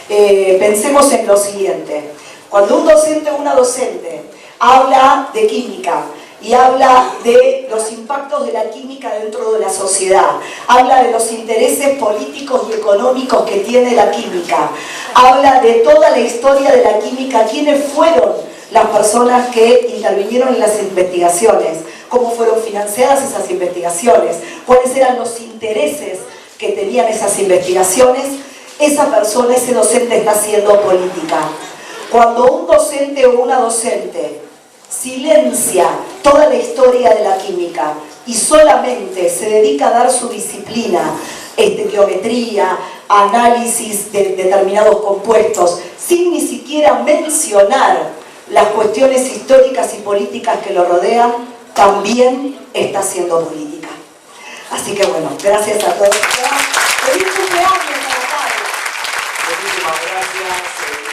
pensemos en lo siguiente. Cuando un docente o una docente habla de química y habla de los impactos de la química dentro de la sociedad, habla de los intereses políticos y económicos que tiene la química, habla de toda la historia de la química, quiénes fueron las personas que intervinieron en las investigaciones, cómo fueron financiadas esas investigaciones, cuáles eran los intereses que tenían esas investigaciones, esa persona, ese docente está haciendo política. Cuando un docente o una docente silencia toda la historia de la química y solamente se dedica a dar su disciplina, estequiometría, análisis de determinados compuestos, sin ni siquiera mencionar las cuestiones históricas y políticas que lo rodean, también está haciendo política. Así que bueno, gracias a todos. ¡Feliz cumpleaños a los padres! Muchísimas gracias.